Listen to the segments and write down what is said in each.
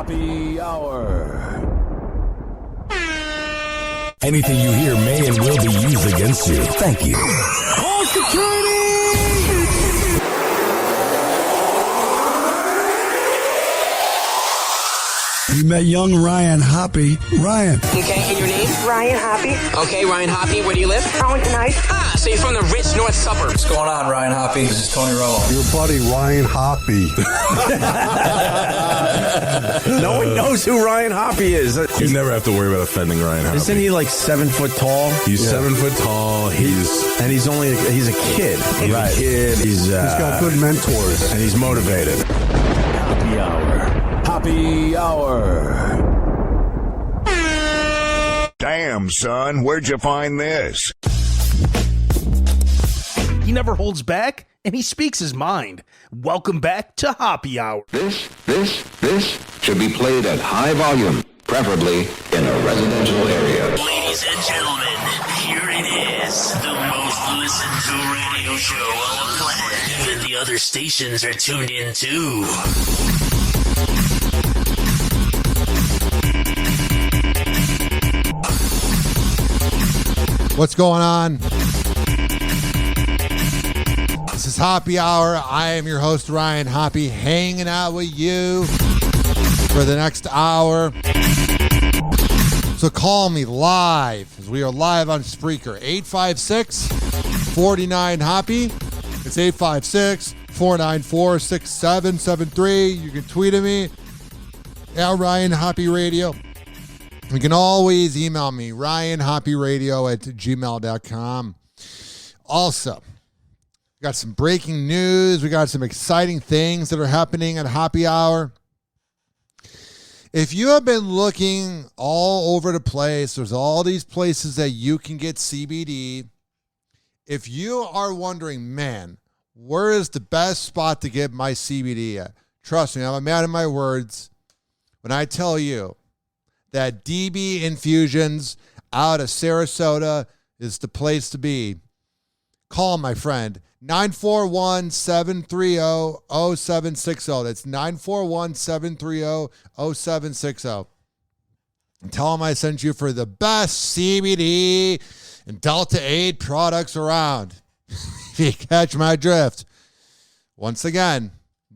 Hoppe Hour. Anything you hear may and will be used against you. Thank you. Call security! We met young Ryan Hoppe. Ryan. Okay, and your name? Ryan Hoppe. Okay, Ryan Hoppe. Where do you live? Arlington Heights. Ah, so you're from the rich north suburbs. What's going on, Ryan Hoppe? This is Tony Romo. Your buddy Ryan Hoppe. No one knows who Ryan Hoppe is. You never have to worry about offending Ryan Hoppe. Isn't he like 7 foot tall? He's 7 foot tall. He's a kid. He's Right. a kid. He's got good mentors. And he's motivated. Hoppe Hour. Hoppe Hour. Damn, son, where'd you find this? He never holds back, and he speaks his mind. Welcome back to Hoppe Hour. This should be played at high volume, preferably in a residential area. Ladies and gentlemen, here it is, the most listened to radio show on the planet. Even the other stations are tuned in too. What's going on? This is Hoppe Hour. I am your host, Ryan Hoppe, hanging out with you for the next hour. So call me live, as we are live on Spreaker. 856-49-HOPPE. It's 856-494-6773. You can tweet at me at Ryan Hoppe Radio. You can always email me, ryanhopperadio@gmail.com. Also, we got some breaking news. We got some exciting things that are happening at Hoppe Hour. If you have been looking all over the place, there's all these places that you can get CBD. If you are wondering, man, where is the best spot to get my CBD at? Trust me, I'm a man of my words when I tell you that DB Infusions out of Sarasota is the place to be. Call my friend, 941-730-0760. That's 941-730-0760. And tell them I sent you for the best CBD and Delta 8 products around. If you catch my drift. Once again,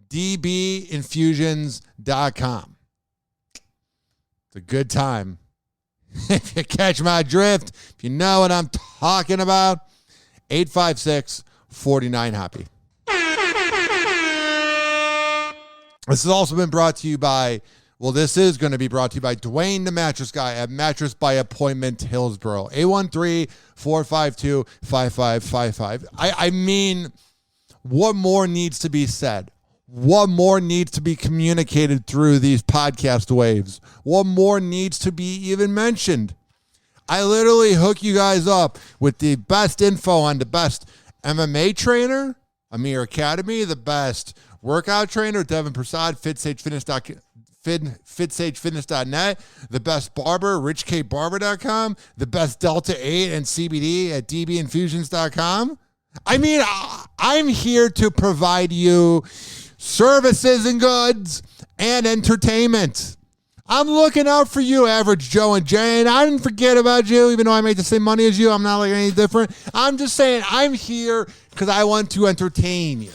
dbinfusions.com. It's a good time. If you catch my drift, if you know what I'm talking about, 856-49-HOPPE. This has also been brought to you by, this is going to be brought to you by Dwayne the Mattress Guy at Mattress by Appointment Hillsborough. 813-452-5555. I mean, what more needs to be said? What more needs to be communicated through these podcast waves? What more needs to be even mentioned? I literally hook you guys up with the best info on the best MMA trainer, Amir Academy, the best workout trainer, Devin Prasad, FitSageFitness.net, the best barber, RichKBarber.com, the best Delta 8 and CBD at DBinfusions.com. I mean, I'm here to provide you services and goods and entertainment. I'm looking out for you, average Joe and Jane. I didn't forget about you, even though I make the same money as you. I'm not like any different. I'm just saying I'm here because I want to entertain you.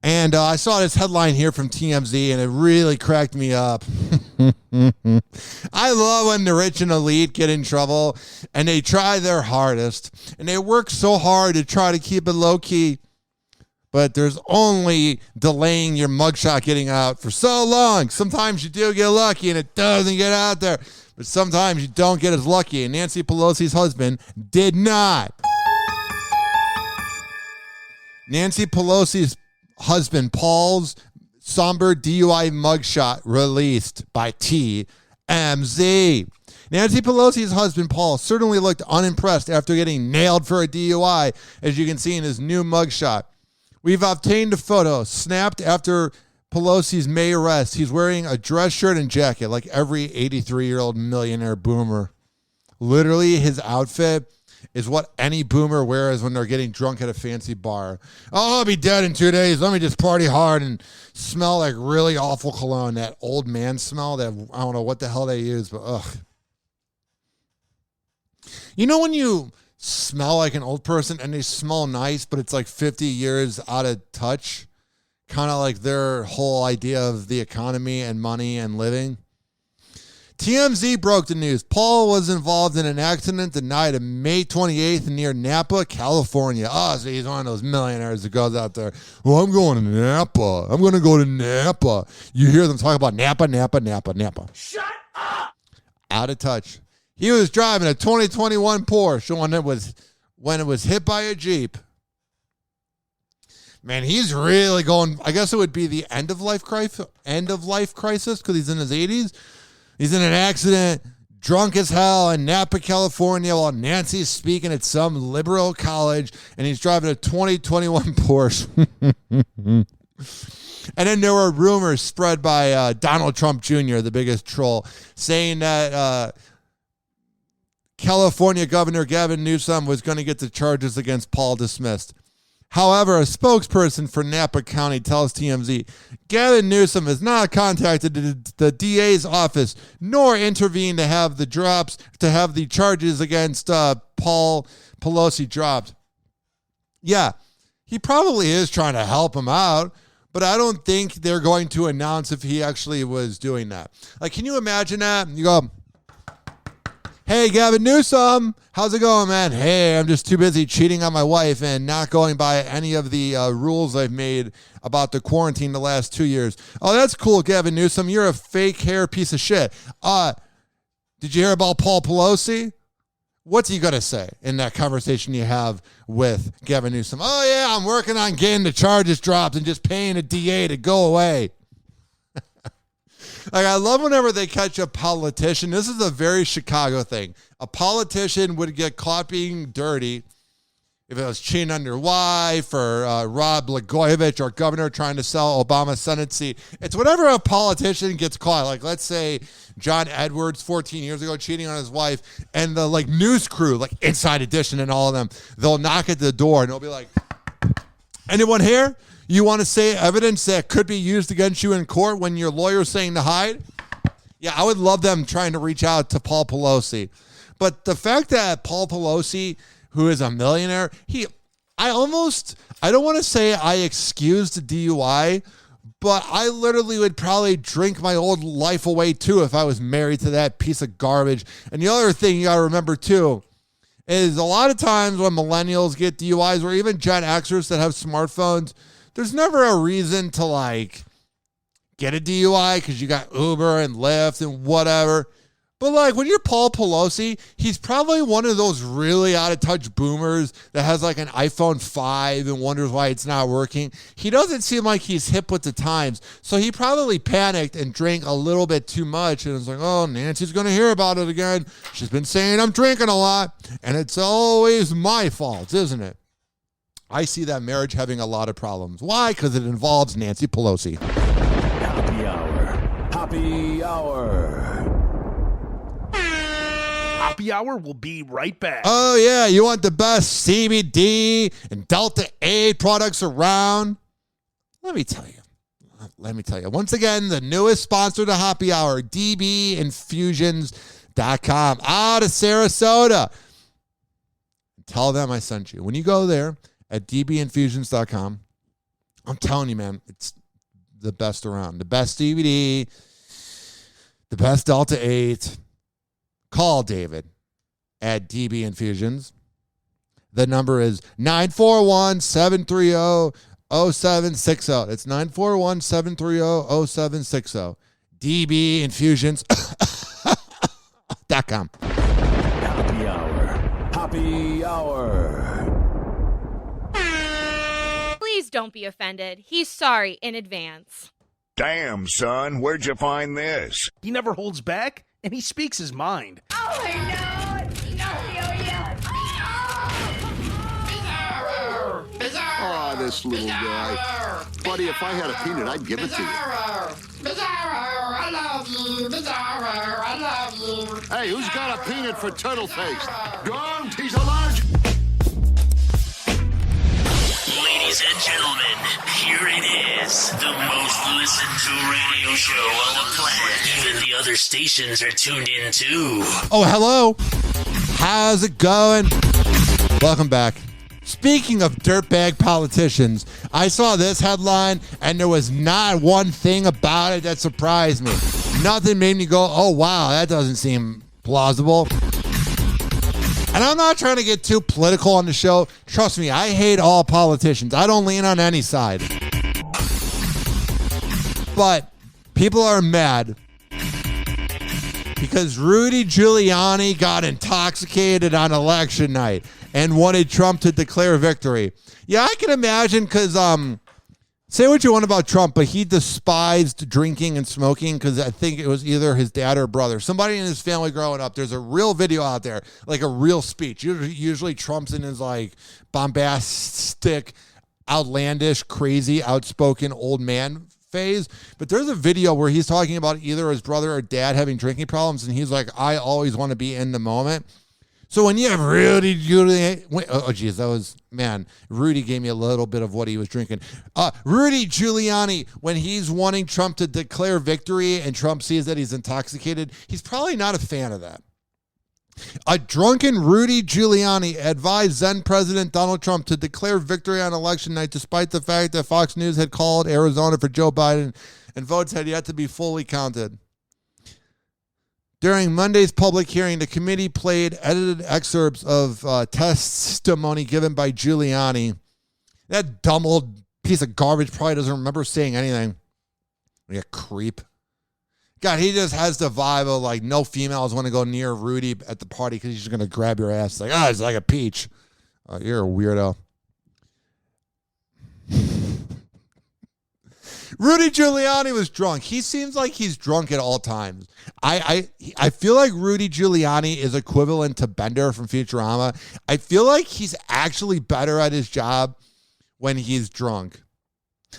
And I saw this headline here from TMZ, and it really cracked me up. I love when the rich and elite get in trouble, and they try their hardest, and they work so hard to try to keep it low-key. But there's only delaying your mugshot getting out for so long. Sometimes you do get lucky and it doesn't get out there. But sometimes you don't get as lucky. And Nancy Pelosi's husband did not. Nancy Pelosi's husband, Paul's somber DUI mugshot released by TMZ. Nancy Pelosi's husband, Paul, certainly looked unimpressed after getting nailed for a DUI, as you can see in his new mugshot. We've obtained a photo snapped after Pelosi's May arrest. He's wearing a dress shirt and jacket like every 83-year-old millionaire boomer. Literally, his outfit is what any boomer wears when they're getting drunk at a fancy bar. Oh, I'll be dead in 2 days. Let me just party hard and smell like really awful cologne. That old man smell that I don't know what the hell they use, but ugh. You know when you smell like an old person and they smell nice, but it's like 50 years out of touch? Kind of like their whole idea of the economy and money and living. TMZ broke the news. Paul was involved in an accident the night of May 28th near Napa, California. Oh, so he's one of those millionaires that goes out there. Well, I'm going to Napa. I'm going to go to Napa. You hear them talk about Napa, Napa, Napa, Napa. Shut up! Out of touch. He was driving a 2021 Porsche when it was hit by a Jeep. Man, he's really going. I guess it would be the end of life crisis because he's in his 80s. He's in an accident, drunk as hell in Napa, California, while Nancy's speaking at some liberal college, and he's driving a 2021 Porsche. And then there were rumors spread by Donald Trump Jr., the biggest troll, saying that California Governor Gavin Newsom was going to get the charges against Paul dismissed. However, a spokesperson for Napa County tells TMZ, Gavin Newsom has not contacted the DA's office nor intervened to have the charges against Paul Pelosi dropped. Yeah, he probably is trying to help him out, but I don't think they're going to announce if he actually was doing that. Like, can you imagine that? You go, hey, Gavin Newsom, how's it going, man? Hey, I'm just too busy cheating on my wife and not going by any of the rules I've made about the quarantine the last 2 years. Oh, that's cool, Gavin Newsom. You're a fake hair piece of shit. Did you hear about Paul Pelosi? What's he going to say in that conversation you have with Gavin Newsom? Oh, yeah, I'm working on getting the charges dropped and just paying a DA to go away. Like, I love whenever they catch a politician. This is a very Chicago thing. A politician would get caught being dirty if it was cheating on your wife or Rod Blagojevich, our governor, trying to sell Obama's Senate seat. It's whenever a politician gets caught. Like, let's say John Edwards 14 years ago cheating on his wife, and the news crew, like Inside Edition and all of them, they'll knock at the door and they'll be like, anyone here? You want to say evidence that could be used against you in court when your lawyer's saying to hide? Yeah, I would love them trying to reach out to Paul Pelosi. But the fact that Paul Pelosi, who is a millionaire, I don't want to say I excused the DUI, but I literally would probably drink my old life away too if I was married to that piece of garbage. And the other thing you got to remember too is a lot of times when millennials get DUIs or even Gen Xers that have smartphones, there's never a reason to get a DUI because you got Uber and Lyft and whatever. But when you're Paul Pelosi, he's probably one of those really out of touch boomers that has an iPhone 5 and wonders why it's not working. He doesn't seem like he's hip with the times. So he probably panicked and drank a little bit too much. And it's like, oh, Nancy's going to hear about it again. She's been saying I'm drinking a lot. And it's always my fault, isn't it? I see that marriage having a lot of problems. Why? Because it involves Nancy Pelosi. Happy Hour. Happy Hour. Hoppe Hour will be right back. Oh, yeah. You want the best CBD and Delta 8 products around? Let me tell you. Once again, the newest sponsor to Hoppe Hour, dbinfusions.com out of Sarasota. Tell them I sent you. When you go there, at dbinfusions.com, I'm telling you, man, it's the best around. The best DVD, the best Delta 8. Call David at DB Infusions. The number is 941-730-0760. It's 941-730-0760. dbinfusions.com. Happy Hour. Happy Hour. Please don't be offended. He's sorry in advance. Damn, son, where'd you find this? He never holds back, and he speaks his mind. Oh, no! Oh, this little guy. Buddy, if I had a peanut, I'd give it to you. I love you. Bizarro, I love you. Hey, who's got a peanut for turtle face? Don't! He's allergic! Ladies and gentlemen, here it is, the most listened to radio show on the planet. Even the other stations are tuned in too. Oh, hello. How's it going? Welcome back. Speaking of dirtbag politicians, I saw this headline and there was not one thing about it that surprised me. Nothing made me go, oh, wow, that doesn't seem plausible. And I'm not trying to get too political on the show. Trust me, I hate all politicians. I don't lean on any side. But people are mad because Rudy Giuliani got intoxicated on election night and wanted Trump to declare victory. Yeah, I can imagine because, say what you want about Trump, but he despised drinking and smoking because I think it was either his dad or brother. Somebody in his family growing up, there's a real video out there, like a real speech. Usually Trump's in his like bombastic, outlandish, crazy, outspoken old man phase. But there's a video where he's talking about either his brother or dad having drinking problems, and he's like, I always want to be in the moment. So when you have Rudy Giuliani, oh geez, that was, man, Rudy gave me a little bit of what he was drinking. Rudy Giuliani, when he's wanting Trump to declare victory and Trump sees that he's intoxicated, he's probably not a fan of that. A drunken Rudy Giuliani advised then President Donald Trump to declare victory on election night despite the fact that Fox News had called Arizona for Joe Biden and votes had yet to be fully counted. During Monday's public hearing, the committee played edited excerpts of testimony given by Giuliani. That dumb old piece of garbage probably doesn't remember saying anything. Like a creep. God, he just has the vibe of like no females want to go near Rudy at the party because he's just going to grab your ass. Like, it's like a peach. You're a weirdo. Rudy Giuliani was drunk. He seems like he's drunk at all times. I feel like Rudy Giuliani is equivalent to Bender from Futurama. I feel like he's actually better at his job when he's drunk.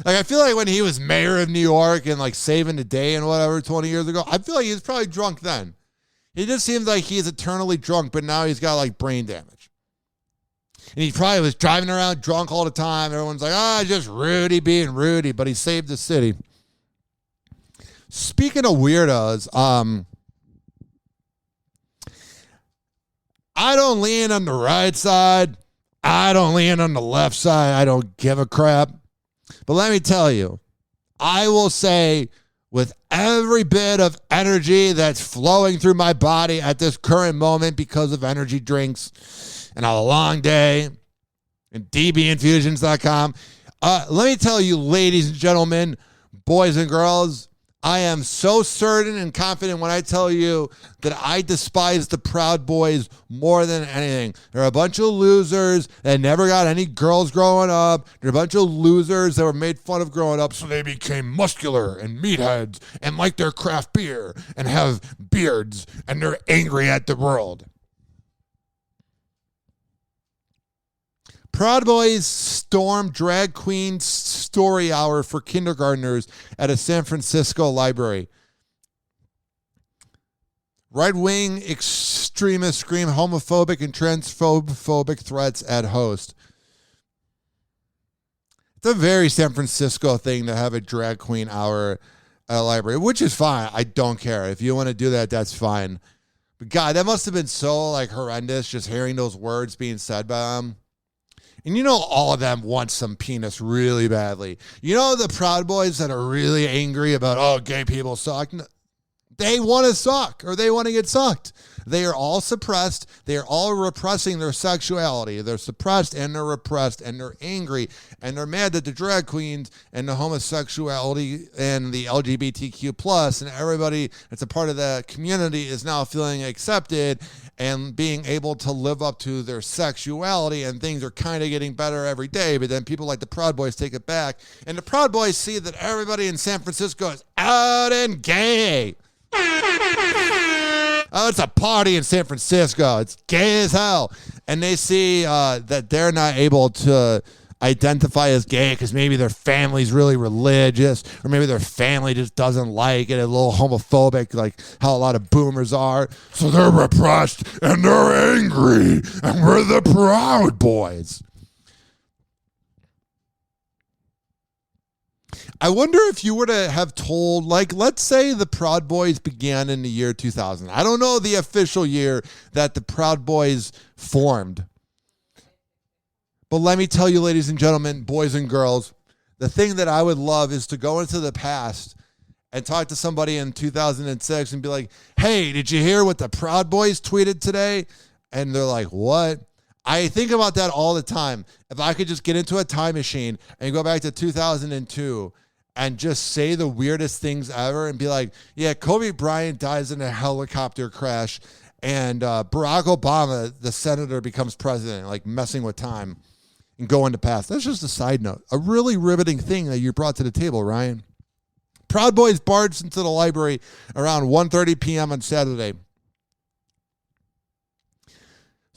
Like, I feel like when he was mayor of New York and like saving the day and whatever 20 years ago, I feel like he was probably drunk then. He just seems like he's eternally drunk, but now he's got like brain damage. And he probably was driving around drunk all the time. Everyone's like, just Rudy being Rudy, but he saved the city. Speaking of weirdos, I don't lean on the right side. I don't lean on the left side. I don't give a crap. But let me tell you, I will say with every bit of energy that's flowing through my body at this current moment because of energy drinks and a long day and dbinfusions.com. Let me tell you, ladies and gentlemen, boys and girls, I am so certain and confident when I tell you that I despise the Proud Boys more than anything. They're a bunch of losers that never got any girls growing up. They're a bunch of losers that were made fun of growing up, so they became muscular and meatheads and like their craft beer and have beards and they're angry at the world. Proud Boys storm drag queen story hour for kindergartners at a San Francisco library. Right-wing extremists scream homophobic and transphobic threats at host. It's a very San Francisco thing to have a drag queen hour at a library, which is fine. I don't care. If you want to do that, that's fine. But God, that must have been so like horrendous just hearing those words being said by them. And you know all of them want some penis really badly. You know the Proud Boys that are really angry about, gay people suck? They want to suck or they want to get sucked. They are all suppressed. They are all repressing their sexuality. They're suppressed and they're repressed and they're angry and they're mad that the drag queens and the homosexuality and the LGBTQ plus and everybody that's a part of the community is now feeling accepted and being able to live up to their sexuality, and things are kind of getting better every day. But then people like the Proud Boys take it back, and the Proud Boys see that everybody in San Francisco is out and gay. It's a party in San Francisco. It's gay as hell. And they see that they're not able to identify as gay because maybe their family's really religious, or maybe their family just doesn't like it, a little homophobic, like how a lot of boomers are. So they're repressed and they're angry, and we're the Proud Boys. I wonder if you were to have told, like, let's say the Proud Boys began in the year 2000. I don't know the official year that the Proud Boys formed. But let me tell you, ladies and gentlemen, boys and girls, the thing that I would love is to go into the past and talk to somebody in 2006 and be like, hey, did you hear what the Proud Boys tweeted today? And they're like, what? I think about that all the time. If I could just get into a time machine and go back to 2002 and just say the weirdest things ever and be like, yeah, Kobe Bryant dies in a helicopter crash and Barack Obama, the senator, becomes president, like messing with time and go into past. That's just a side note. A really riveting thing that you brought to the table, Ryan. Proud Boys barged into the library around 1:30 p.m. on Saturday.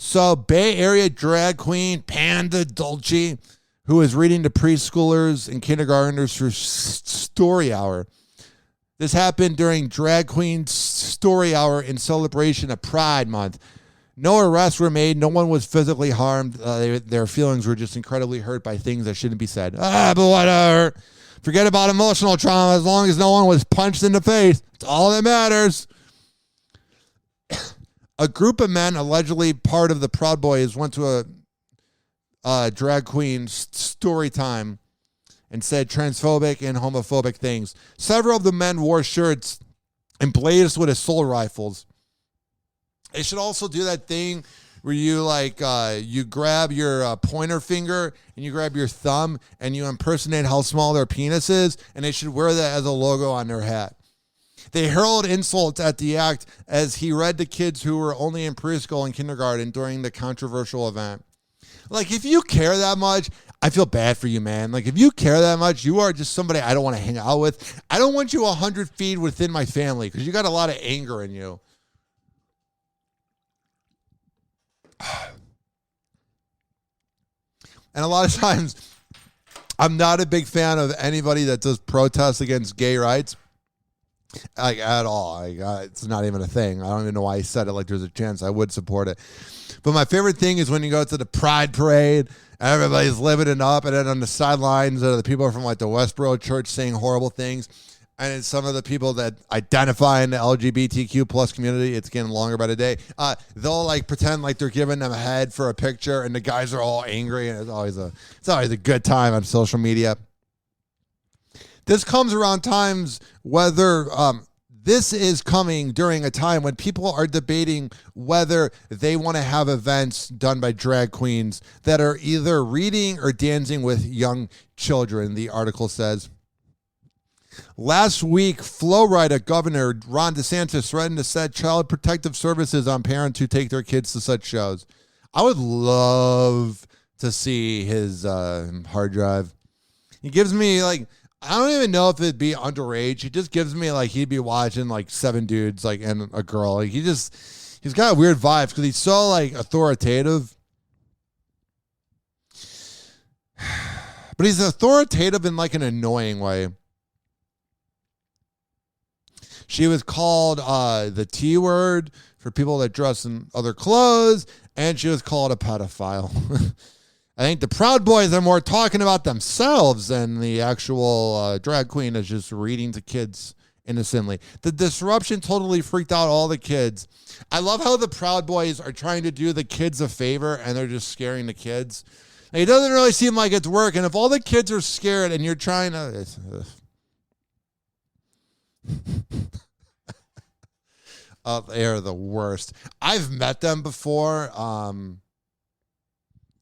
So Bay Area drag queen Panda Dolce, who is reading to preschoolers and kindergartners for Story Hour. This happened during Drag Queen Story Hour in celebration of Pride Month. No arrests were made. No one was physically harmed. Their feelings were just incredibly hurt by things that shouldn't be said. But whatever. Forget about emotional trauma as long as no one was punched in the face. It's all that matters. A group of men, allegedly part of the Proud Boys, went to a drag queen story time and said transphobic and homophobic things. Several of the men wore shirts and blazed with assault rifles. They should also do that thing where you you grab your pointer finger and you grab your thumb and you impersonate how small their penis is, and they should wear that as a logo on their hat. They hurled insults at the act as he read to kids who were only in preschool and kindergarten during the controversial event. Like, if you care that much, I feel bad for you, man. Like, if you care that much, you are just somebody I don't want to hang out with. I don't want you 100 feet within my family because you got a lot of anger in you. And a lot of times, I'm not a big fan of anybody that does protests against gay rights. Like, at all. It's not even a thing. I don't even know why he said it. Like, there's a chance I would support it. But my favorite thing is when you go to the Pride Parade, everybody's living it up, and then on the sidelines are the people from, like, the Westboro Church saying horrible things. And it's some of the people that identify in the LGBTQ plus community. It's getting longer by the day. They'll, like, pretend like they're giving them a head for a picture, and the guys are all angry, and it's always a good time on social media. This comes around times whether this is coming during a time when people are debating whether they want to have events done by drag queens that are either reading or dancing with young children, the article says. Last week, Florida Governor Ron DeSantis threatened to set child protective services on parents who take their kids to such shows. I would love to see his hard drive. He gives me, like, I don't even know if it'd be underage. He just gives me like he'd be watching like 7 dudes like and a girl. Like he's got weird vibes because he's so like authoritative. But he's authoritative in like an annoying way. She was called the T word for people that dress in other clothes, and she was called a pedophile. I think the Proud Boys are more talking about themselves than the actual drag queen is just reading to kids innocently. The disruption totally freaked out all the kids. I love how the Proud Boys are trying to do the kids a favor and they're just scaring the kids. It doesn't really seem like it's working. If all the kids are scared and you're trying to... they're the worst. I've met them before.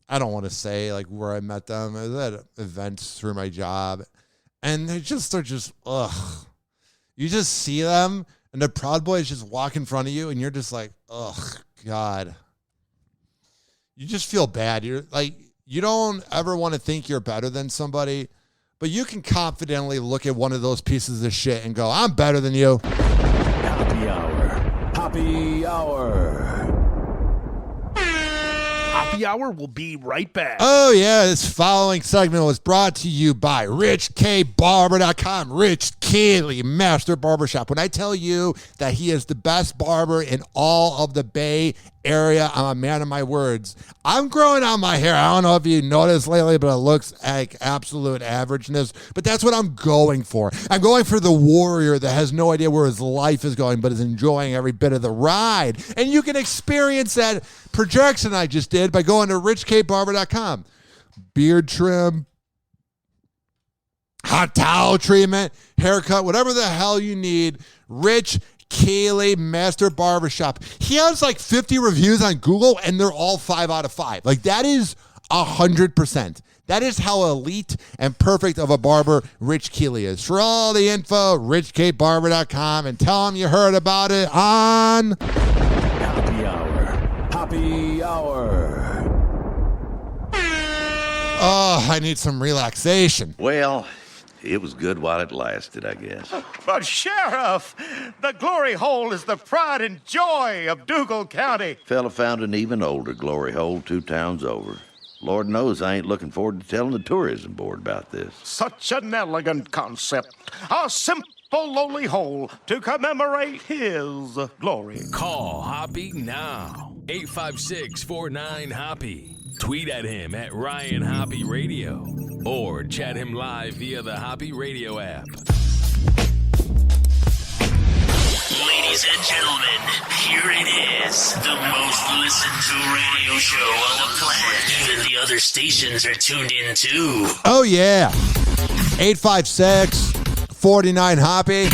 I don't want to say like where I met them. I was at events through my job, and they're just ugh. You just see them, and the Proud Boys just walk in front of you, and you're just like, ugh, God. You just feel bad. You're like, you don't ever want to think you're better than somebody, but you can confidently look at one of those pieces of shit and go, I'm better than you. Happy Hour. Happy Hour. Hoppe Hoppe Hour. We'll be right back. Oh, yeah. This following segment was brought to you by RichKBarber.com. Rich Keeley, Master Barbershop. When I tell you that he is the best barber in all of the Bay Area, I'm a man of my words. I'm growing out my hair. I don't know if you noticed lately, but it looks like absolute averageness. But that's what I'm going for. I'm going for the warrior that has no idea where his life is going, but is enjoying every bit of the ride. And you can experience that projection I just did by going to richkbarber.com. Beard trim, hot towel treatment, haircut, whatever the hell you need. Rich Keeley Master Barbershop. He has like 50 reviews on Google, and they're all 5 out of 5. Like, that is 100%. That is how elite and perfect of a barber Rich Keeley is. For all the info, richkbarber.com, and tell him you heard about it on Hoppe Hour. Hoppe Hour. Oh, I need some relaxation. Well, it was good while it lasted, I guess. But Sheriff, the glory hole is the pride and joy of Dougal County. Fella found an even older glory hole 2 towns over. Lord knows I ain't looking forward to telling the tourism board about this. Such an elegant concept. A simple lowly hole to commemorate his glory. Call Hoppe now. 856-49-HOPPE. Tweet at him at Ryan Hoppe Radio. Or chat him live via the Hoppe Radio app. Ladies and gentlemen, here it is. The most listened to radio show on the planet. Even the other stations are tuned in too. Oh, yeah. 856-49-HOPPE.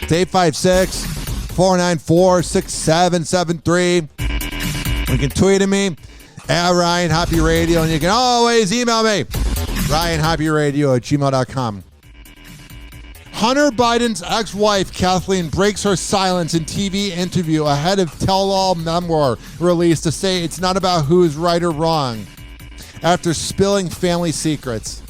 It's 856-494-6773. You can tweet at me at Ryan Hoppe Radio, and you can always email me, RyanHoppeRadio@gmail.com. Hunter Biden's ex-wife, Kathleen, breaks her silence in TV interview ahead of tell-all memoir release to say it's not about who's right or wrong after spilling family secrets.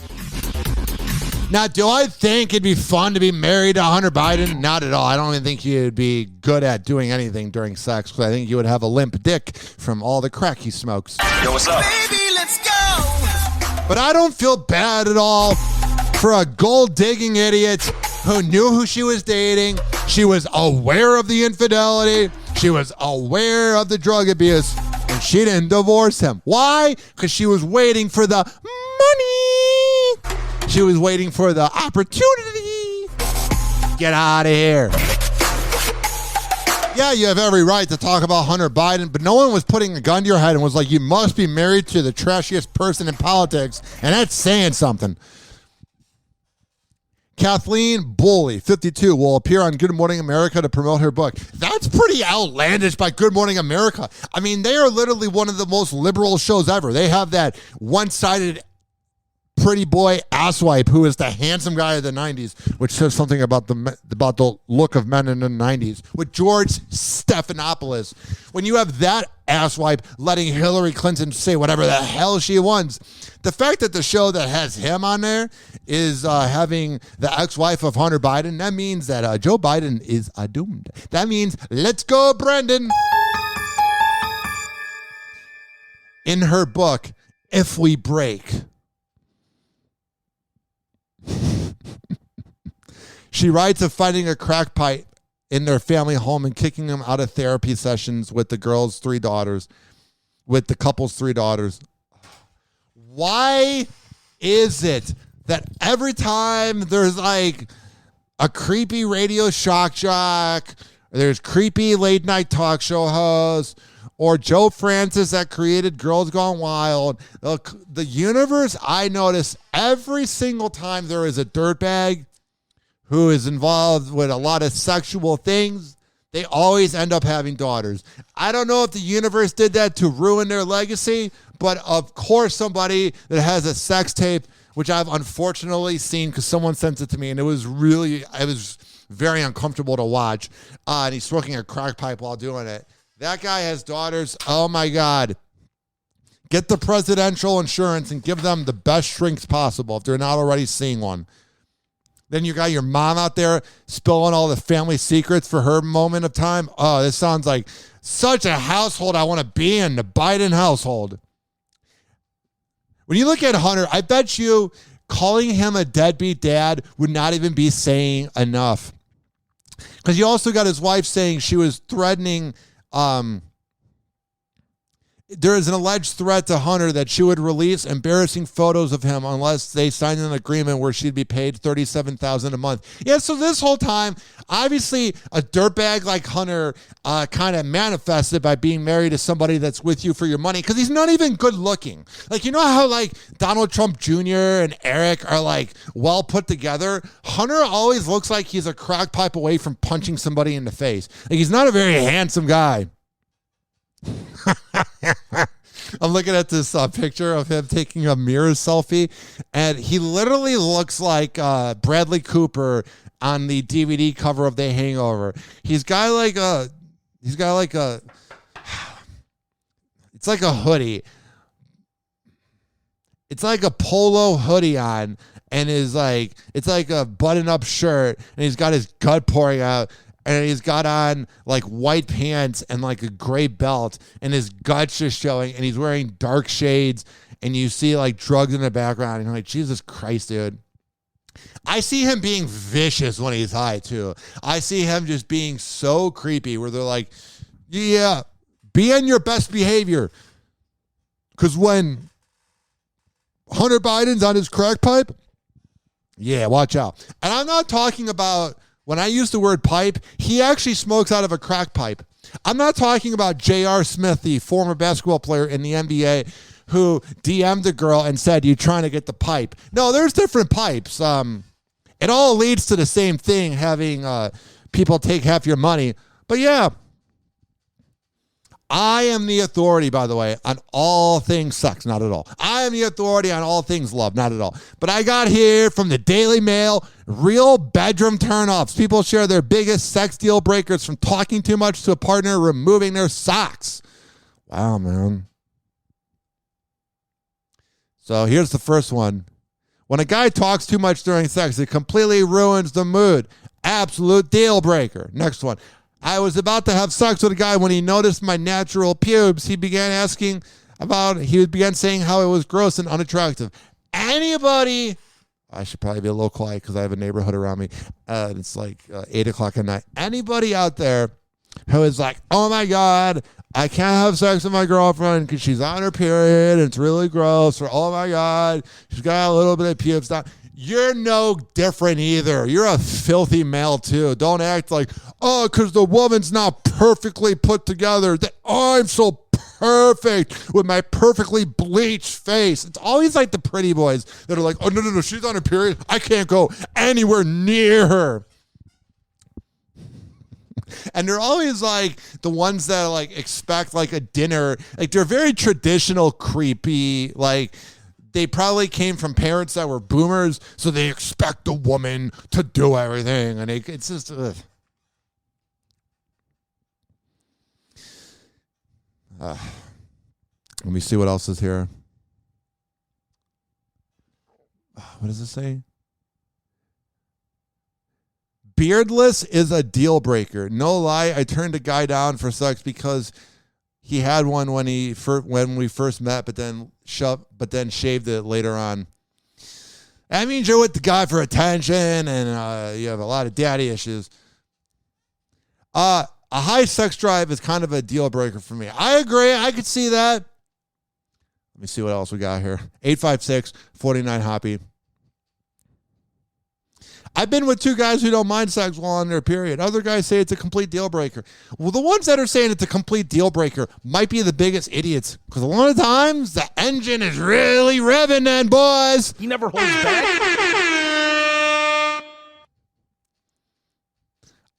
Now, do I think it'd be fun to be married to Hunter Biden? Not at all. I don't even think you'd be good at doing anything during sex, because I think you would have a limp dick from all the crack he smokes. Yo, what's up? Baby, let's go. But I don't feel bad at all for a gold-digging idiot who knew who she was dating. She was aware of the infidelity. She was aware of the drug abuse. And she didn't divorce him. Why? Because she was waiting for the money. She was waiting for the opportunity. Get out of here. Yeah, you have every right to talk about Hunter Biden, but no one was putting a gun to your head and was like, you must be married to the trashiest person in politics, and that's saying something. Kathleen Bully, 52, will appear on Good Morning America to promote her book. That's pretty outlandish by Good Morning America. I mean, they are literally one of the most liberal shows ever. They have that one-sided pretty boy asswipe who is the handsome guy of the 90s, which says something about the look of men in the 90s, with George Stephanopoulos. When you have that asswipe letting Hillary Clinton say whatever the hell she wants, the fact that the show that has him on there is having the ex-wife of Hunter Biden, that means that Joe Biden is doomed. That means, let's go, Brendan. In her book, If We Break, she writes of finding a crack pipe in their family home and kicking them out of therapy sessions with the couple's 3 daughters. Why is it that every time there's like a creepy radio shock jock, there's creepy late night talk show hosts, or Joe Francis that created Girls Gone Wild, the universe, I notice every single time there is a dirtbag who is involved with a lot of sexual things, they always end up having daughters. I don't know if the universe did that to ruin their legacy, but of course somebody that has a sex tape, which I've unfortunately seen because someone sent it to me, and it was very uncomfortable to watch, and he's smoking a crack pipe while doing it. That guy has daughters. Oh, my God. Get the presidential insurance and give them the best shrinks possible if they're not already seeing one. Then you got your mom out there spilling all the family secrets for her moment of time. Oh, this sounds like such a household I want to be in, the Biden household. When you look at Hunter, I bet you calling him a deadbeat dad would not even be saying enough. Because you also got his wife saying she was threatening, there is an alleged threat to Hunter that she would release embarrassing photos of him unless they signed an agreement where she'd be paid $37,000 a month. Yeah, so this whole time, obviously a dirtbag like Hunter kind of manifested by being married to somebody that's with you for your money, because he's not even good looking. Like, you know how like Donald Trump Jr. and Eric are like well put together? Hunter always looks like he's a crack pipe away from punching somebody in the face. Like, he's not a very handsome guy. I'm looking at this picture of him taking a mirror selfie, and he literally looks like Bradley Cooper on the DVD cover of The Hangover. It's like a hoodie. It's like a polo hoodie on, and it's like a button-up shirt, and he's got his gut pouring out. And he's got on like white pants and like a gray belt, and his guts just showing, and he's wearing dark shades, and you see like drugs in the background, and you're like, Jesus Christ, dude. I see him being vicious when he's high too. I see him just being so creepy where they're like, yeah, be on your best behavior. Because when Hunter Biden's on his crack pipe, yeah, watch out. And I'm not talking about, when I use the word pipe, he actually smokes out of a crack pipe. I'm not talking about J.R. Smith, the former basketball player in the NBA, who DM'd the girl and said, "You trying to get the pipe?" No, there's different pipes. It all leads to the same thing, having people take half your money. But yeah, I am the authority, by the way, on all things sex, not at all. I am the authority on all things love, not at all. But I got here from the Daily Mail, real bedroom turnoffs. People share their biggest sex deal breakers, from talking too much to a partner removing their socks. Wow, man. So here's the first one. When a guy talks too much during sex, it completely ruins the mood. Absolute deal breaker. Next one. I was about to have sex with a guy when he noticed my natural pubes. He began saying how it was gross and unattractive. Anybody, I should probably be a little quiet because I have a neighborhood around me. It's like 8 o'clock at night. Anybody out there who is like, oh my God, I can't have sex with my girlfriend because she's on her period and it's really gross, or oh my God, she's got a little bit of pubes down. You're no different either. You're a filthy male too. Don't act like, oh, because the woman's not perfectly put together, that I'm so perfect with my perfectly bleached face. It's always like the pretty boys that are like, oh, no, she's on her period. I can't go anywhere near her. And they're always like the ones that like expect like a dinner. Like, they're very traditional, creepy, like, they probably came from parents that were boomers, so they expect the woman to do everything. And it's just, ugh. Let me see what else is here. What does it say? Beardless is a deal breaker. No lie, I turned a guy down for sex because he had one when we first met, but then shaved it later on. That means you're with the guy for attention, and you have a lot of daddy issues. A high sex drive is kind of a deal breaker for me. I agree. I could see that. Let me see what else we got here. 856-49-HOPPE. I've been with two guys who don't mind sex while on their period. Other guys say it's a complete deal breaker. Well, the ones that are saying it's a complete deal breaker might be the biggest idiots, because a lot of times the engine is really revving then, boys. He never holds back.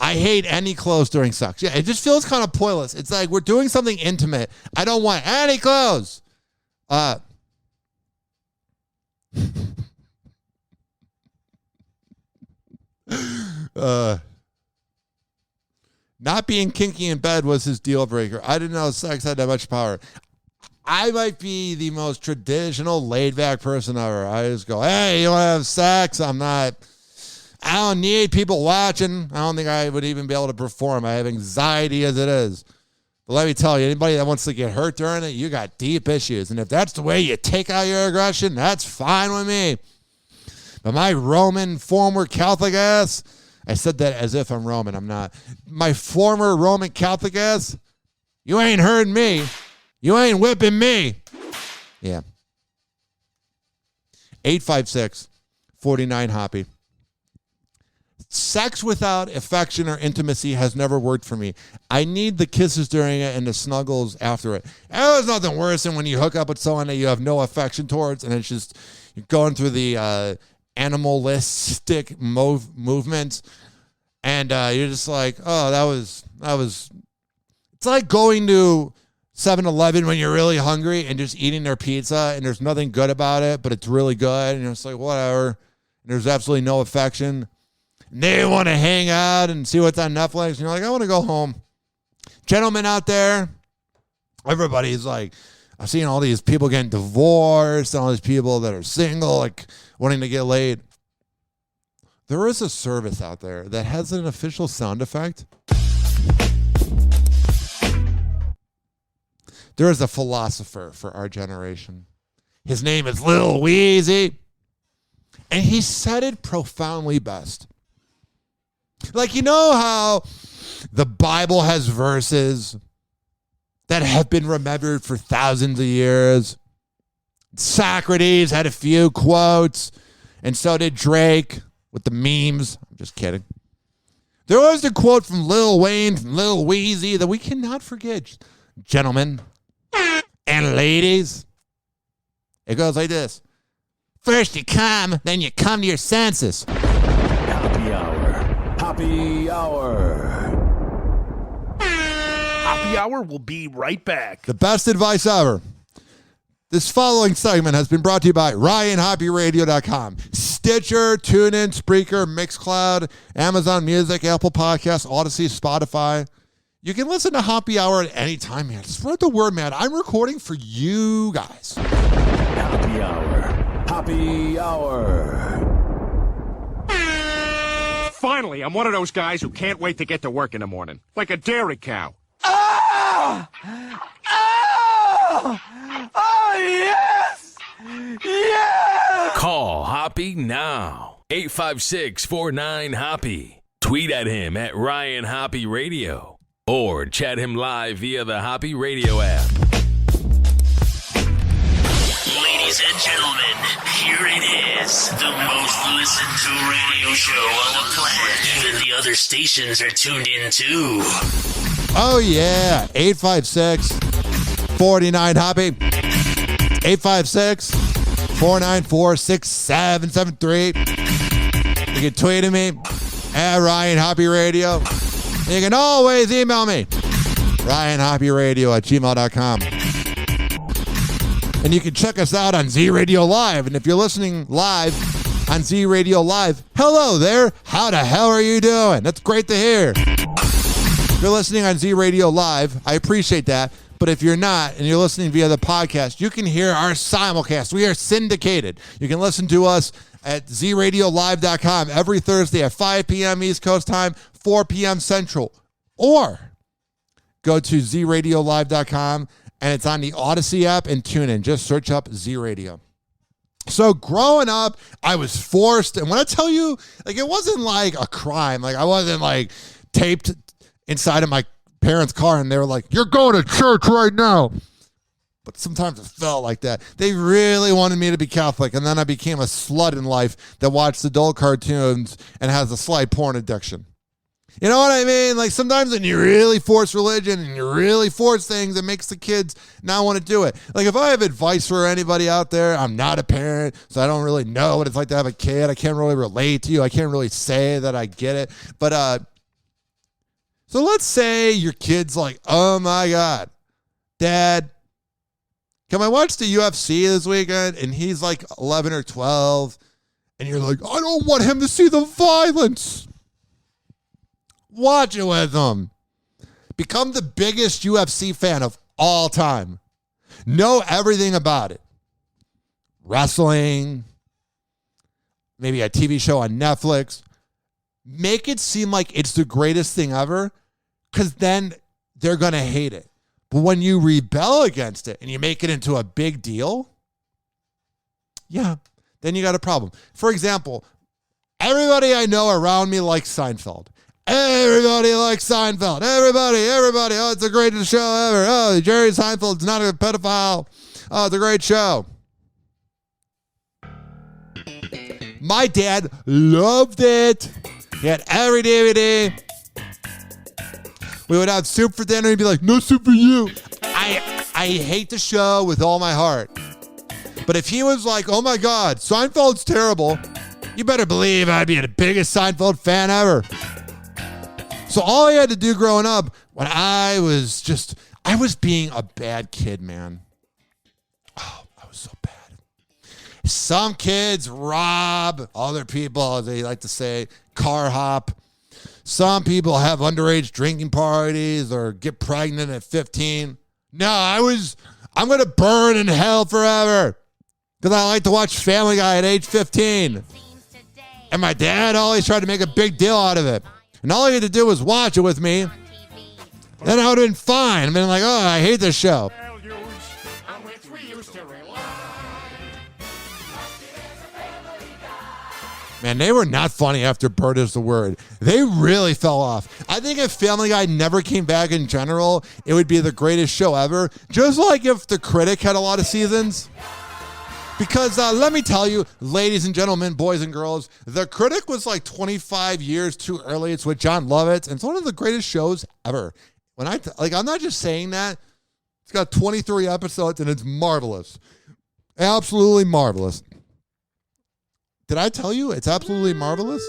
I hate any clothes during sex. Yeah, it just feels kind of pointless. It's like we're doing something intimate. I don't want any clothes. Not being kinky in bed was his deal breaker. I didn't know sex had that much power. I might be the most traditional laid back person ever. I just go, hey, you want to have sex? I don't need people watching. I don't think I would even be able to perform. I have anxiety as it is. But let me tell you, anybody that wants to get hurt during it, you got deep issues. And if that's the way you take out your aggression, that's fine with me. But my Roman former Catholic ass, I said that as if I'm Roman. I'm not. My former Roman Catholic ass, you ain't hurting me. You ain't whipping me. Yeah. 856-49-HOPPE. Sex without affection or intimacy has never worked for me. I need the kisses during it and the snuggles after it. And there's nothing worse than when you hook up with someone that you have no affection towards, and it's just you're going through the animalistic movements, and you're just like, oh, that was. It's like going to 7-Eleven when you're really hungry and just eating their pizza, and there's nothing good about it, but it's really good, and you're just like, whatever. And there's absolutely no affection. And they want to hang out and see what's on Netflix, and you're like, I want to go home. Gentlemen out there, everybody's like, I've seen all these people getting divorced, and all these people that are single, like wanting to get laid. There is a service out there that has an official sound effect. There is a philosopher for our generation. His name is Lil Weezy. And he said it profoundly best. Like, you know how the Bible has verses that have been remembered for thousands of years? Socrates had a few quotes, and so did Drake with the memes. I'm just kidding. There was a quote from Lil Wayne, from Lil Weezy, that we cannot forget. Gentlemen and ladies, it goes like this. First you come, then you come to your senses. Happy Hour. Happy Hour. Hoppe Hour will be right back. The best advice ever. This following segment has been brought to you by RyanHoppeRadio.com. Stitcher, TuneIn, Spreaker, Mixcloud, Amazon Music, Apple Podcasts, Odyssey, Spotify. You can listen to Hoppe Hour at any time, man. Spread the word, man. I'm recording for you guys. Happy Hour. Happy Hour. Finally, I'm one of those guys who can't wait to get to work in the morning. Like a dairy cow. Oh! Oh! Oh, yes! Yes! Call Hoppe now. 856-49-HOPPE. Tweet at him at Ryan Hoppe Radio. Or chat him live via the Hoppe Radio app. Ladies and gentlemen, here it is. The most listened to radio show on the planet. Even the other stations are tuned in too. Oh, yeah. 856-49-HOPPE. 856-494-6773. You can tweet at me at Ryan Hoppe Radio. You can always email me, RyanHoppeRadio@gmail.com. And you can check us out on Z Radio Live. And if you're listening live on Z Radio Live, hello there. How the hell are you doing? That's great to hear. If you're listening on Z Radio Live, I appreciate that. But if you're not and you're listening via the podcast, you can hear our simulcast. We are syndicated. You can listen to us at zradiolive.com every Thursday at 5 p.m. East Coast time, 4 p.m. Central. Or go to zradiolive.com and it's on the Odyssey app and tune in. Just search up Z Radio. So growing up, I was forced. And when I tell you, like, it wasn't like a crime. Like, I wasn't like taped inside of my parents' car and they were like, you're going to church right now. But sometimes it felt like that. They really wanted me to be Catholic, and then I became a slut in life that watched adult cartoons and has a slight porn addiction. You know what I mean? Like, sometimes when you really force religion and you really force things, it makes the kids not want to do it. Like, if I have advice for anybody out there, I'm not a parent, so I don't really know what it's like to have a kid. I can't really relate to you. I can't really say that I get it. But, so let's say your kid's like, oh my God, Dad, can I watch the UFC this weekend? And he's like 11 or 12. And you're like, I don't want him to see the violence. Watch it with him. Become the biggest UFC fan of all time. Know everything about it. Wrestling. Maybe a TV show on Netflix. Make it seem like it's the greatest thing ever. Because then they're going to hate it. But when you rebel against it and you make it into a big deal, yeah, then you got a problem. For example, everybody I know around me likes Seinfeld. Everybody likes Seinfeld. Everybody. Oh, it's the greatest show ever. Oh, Jerry Seinfeld's not a pedophile. Oh, it's a great show. My dad loved it. He had every DVD. We would have soup for dinner. He'd be like, no soup for you. I hate the show with all my heart. But if he was like, oh my God, Seinfeld's terrible, you better believe I'd be the biggest Seinfeld fan ever. So all I had to do growing up, when I was being a bad kid, man. Oh, I was so bad. Some kids rob other people, they like to say, car hop. Some people have underage drinking parties or get pregnant at 15. No, I'm going to burn in hell forever because I like to watch Family Guy at age 15. And my dad always tried to make a big deal out of it. And all he had to do was watch it with me. Then I would have been fine. I've been like, oh, I hate this show. Man, they were not funny after Bird is the Word. They really fell off. I think if Family Guy never came back in general, it would be the greatest show ever. Just like if The Critic had a lot of seasons. Because let me tell you, ladies and gentlemen, boys and girls, The Critic was like 25 years too early. It's with John Lovitz, and it's one of the greatest shows ever. I'm not just saying that. It's got 23 episodes, and it's marvelous. Absolutely marvelous. Did I tell you it's absolutely marvelous?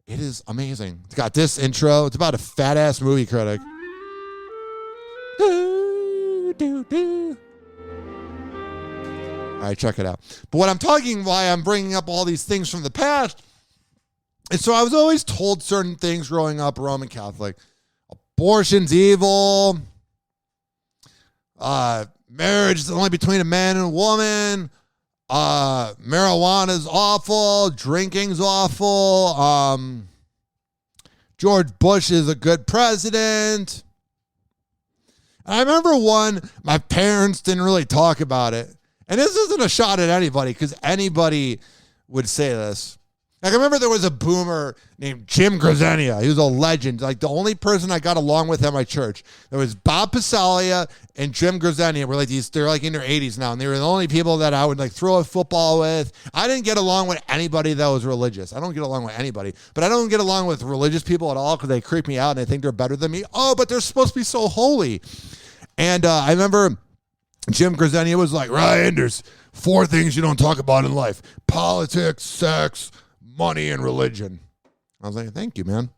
It is amazing. It's got this intro. It's about a fat-ass movie critic. All right, check it out. But what I'm why I'm bringing up all these things from the past, is so I was always told certain things growing up Roman Catholic. Abortion's evil. Marriage is only between a man and a woman. Marijuana's awful. Drinking's awful. George Bush is a good president. And I remember my parents didn't really talk about it. And this isn't a shot at anybody, because anybody would say this. Like, I remember there was a boomer named Jim Grisenia. He was a legend. Like, the only person I got along with at my church. There was Bob Pisalia and Jim Grisenia. They're like in their 80s now, and they were the only people that I would like throw a football with. I didn't get along with anybody that was religious. I don't get along with anybody. But I don't get along with religious people at all because they creep me out and they think they're better than me. Oh, but they're supposed to be so holy. And I remember Jim Grisenia was like, Ryan, there's 4 things you don't talk about in life: politics, sex, money, and religion. I was like, thank you, man.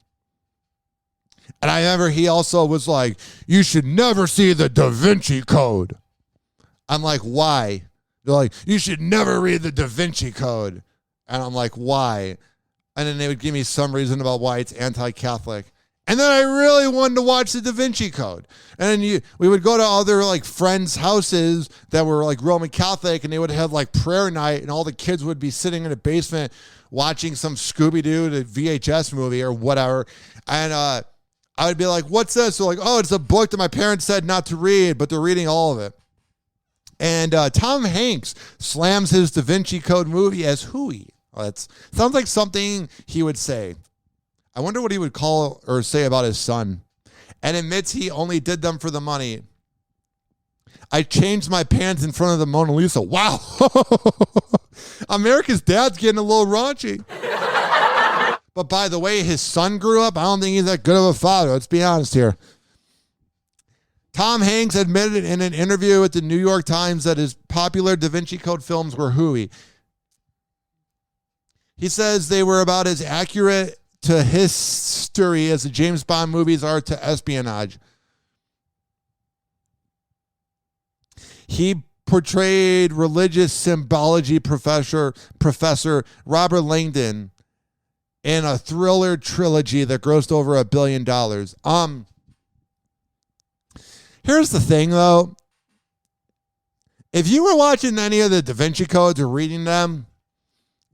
And I remember he also was like, you should never see the Da Vinci Code. I'm like, why? They're like, you should never read the Da Vinci Code. And I'm like, why? And then they would give me some reason about why it's anti-Catholic. And then I really wanted to watch the Da Vinci Code. And then we would go to other like friends' houses that were like Roman Catholic, and they would have like prayer night, and all the kids would be sitting in the basement watching some Scooby-Doo, the VHS movie or whatever. And I would be like, what's this? So like, oh, it's a book that my parents said not to read, but they're reading all of it. And Tom Hanks slams his Da Vinci Code movie as hooey. That sounds like something he would say. I wonder what he would call or say about his son. And admits he only did them for the money. I changed my pants in front of the Mona Lisa. Wow. America's dad's getting a little raunchy. But by the way his son grew up, I don't think he's that good of a father. Let's be honest here. Tom Hanks admitted in an interview with the New York Times that his popular Da Vinci Code films were hooey. He says they were about as accurate to history as the James Bond movies are to espionage. He portrayed religious symbology professor Robert Langdon in a thriller trilogy that grossed over $1 billion. Here's the thing, though. If you were watching any of the Da Vinci Codes or reading them,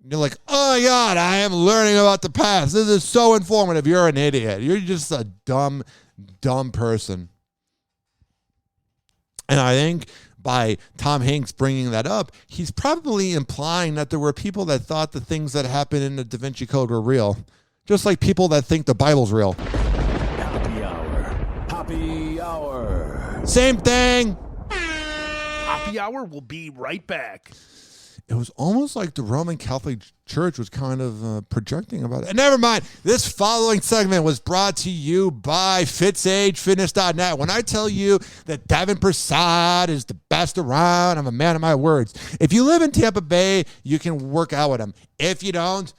you're like, oh, my God, I am learning about the past. This is so informative. You're an idiot. You're just a dumb person. And I think by Tom Hanks bringing that up, he's probably implying that there were people that thought the things that happened in the Da Vinci Code were real. Just like people that think the Bible's real. Happy Hour. Happy Hour. Same thing. Hoppe Hour will be right back. It was almost like the Roman Catholic Church was kind of projecting about it. Never mind. This following segment was brought to you by FitzAgeFitness.net. When I tell you that Devin Prasad is the best around, I'm a man of my words. If you live in Tampa Bay, you can work out with him. If you don't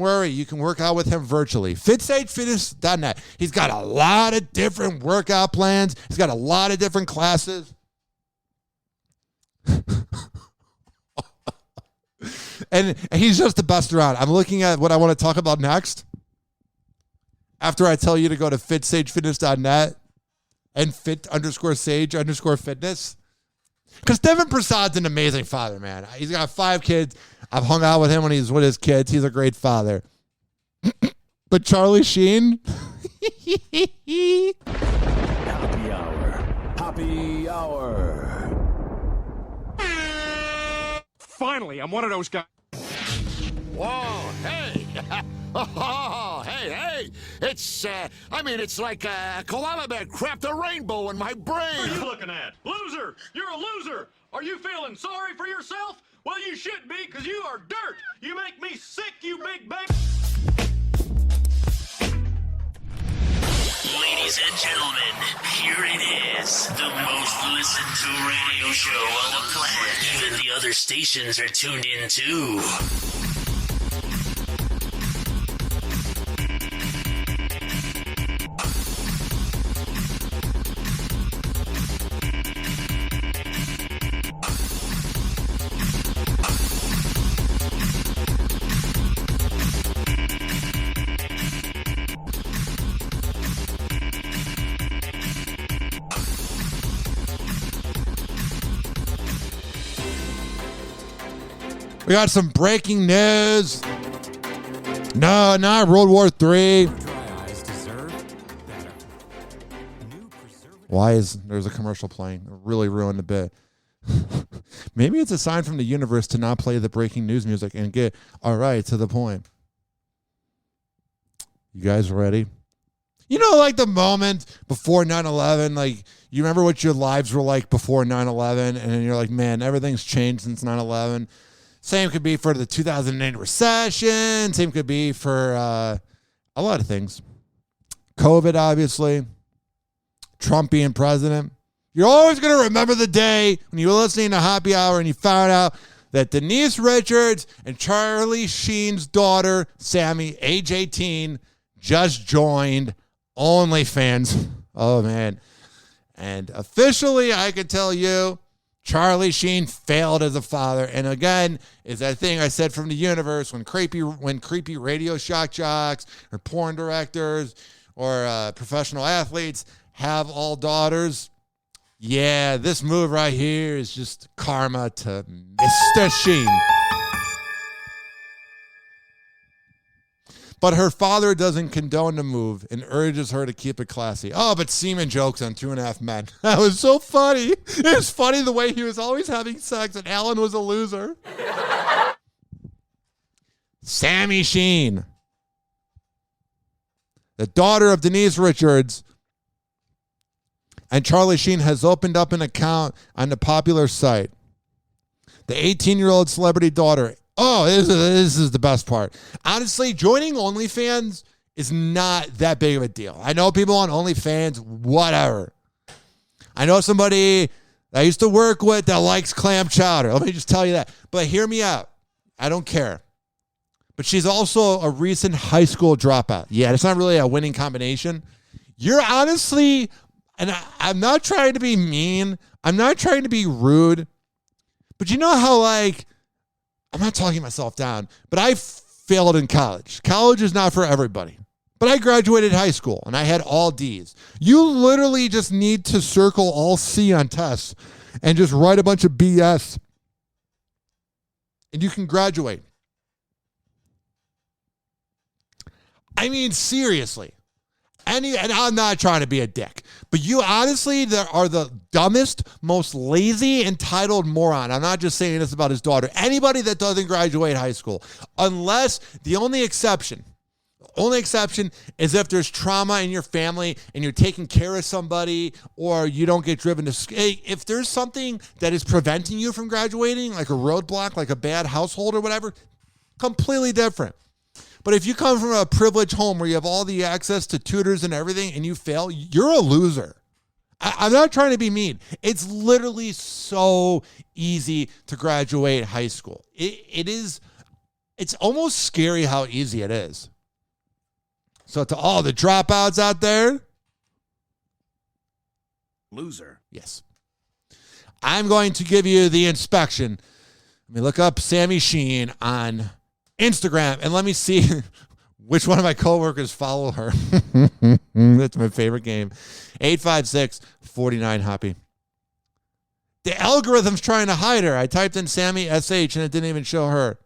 worry. You can work out with him virtually. FitzAgeFitness.net. He's got a lot of different workout plans. He's got a lot of different classes. And he's just the best around. I'm looking at what I want to talk about next. After I tell you to go to FitzAgeFitness.net and fit_sage_fitness. Because Devin Prasad's an amazing father, man. He's got 5 kids. I've hung out with him when he's with his kids. He's a great father. But Charlie Sheen? Happy Hour. Happy Hour. Finally, I'm one of those guys. Whoa, hey. Oh, hey. It's like a koala bear crapped a rainbow in my brain. What are you looking at? Loser! You're a loser! Are you feeling sorry for yourself? Well, you should be, because you are dirt! You make me sick, you big baby! Ladies and gentlemen, here it is, the most listened to radio show on the planet. Even the other stations are tuned in too. We got some breaking news. No, not World War III. Why is there's a commercial playing? It really ruined the bit. Maybe it's a sign from the universe to not play the breaking news music and get all right to the point. You guys ready? You know, like the moment before 9/11, like you remember what your lives were like before 9/11, and then you're like, man, everything's changed since 9/11. Same could be for the 2008 recession. Same could be for a lot of things. COVID, obviously. Trump being president. You're always going to remember the day when you were listening to Hoppe Hour and you found out that Denise Richards and Charlie Sheen's daughter, Sammy, age 18, just joined OnlyFans. Oh, man. And officially, I could tell you, Charlie Sheen failed as a father. And again, is that thing I said from the universe when creepy radio shock jocks or porn directors or professional athletes have all daughters. Yeah, this move right here is just karma to Mr. Sheen. But her father doesn't condone the move and urges her to keep it classy. Oh, but semen jokes on 2.5 Men. That was so funny. It was funny the way he was always having sex and Alan was a loser. Sammy Sheen, the daughter of Denise Richards, and Charlie Sheen has opened up an account on the popular site. The 18-year-old celebrity daughter. Oh, this is the best part. Honestly, joining OnlyFans is not that big of a deal. I know people on OnlyFans, whatever. I know somebody I used to work with that likes clam chowder. Let me just tell you that. But hear me out. I don't care. But she's also a recent high school dropout. Yeah, it's not really a winning combination. You're honestly, and I'm not trying to be mean. I'm not trying to be rude. But you know how, like, I'm not talking myself down, but I failed in college. College is not for everybody. But I graduated high school, and I had all Ds. You literally just need to circle all C on tests and just write a bunch of BS, and you can graduate. I mean, seriously. and I'm not trying to be a dick, but you honestly are the dumbest, most lazy, entitled moron. I'm not just saying this about his daughter. Anybody that doesn't graduate high school, unless the only exception is if there's trauma in your family and you're taking care of somebody or you don't get driven to school. If there's something that is preventing you from graduating, like a roadblock, like a bad household or whatever, completely different. But if you come from a privileged home where you have all the access to tutors and everything and you fail, you're a loser. I'm not trying to be mean. It's literally so easy to graduate high school. It's almost scary how easy it is. So to all the dropouts out there, Loser. Yes. I'm going to give you the inspection. Let me look up Sammy Sheen on Instagram and let me see which one of my coworkers follow her. That's my favorite game. 856-49-HOPPE. The algorithm's trying to hide her. I typed in Sammy SH and it didn't even show her.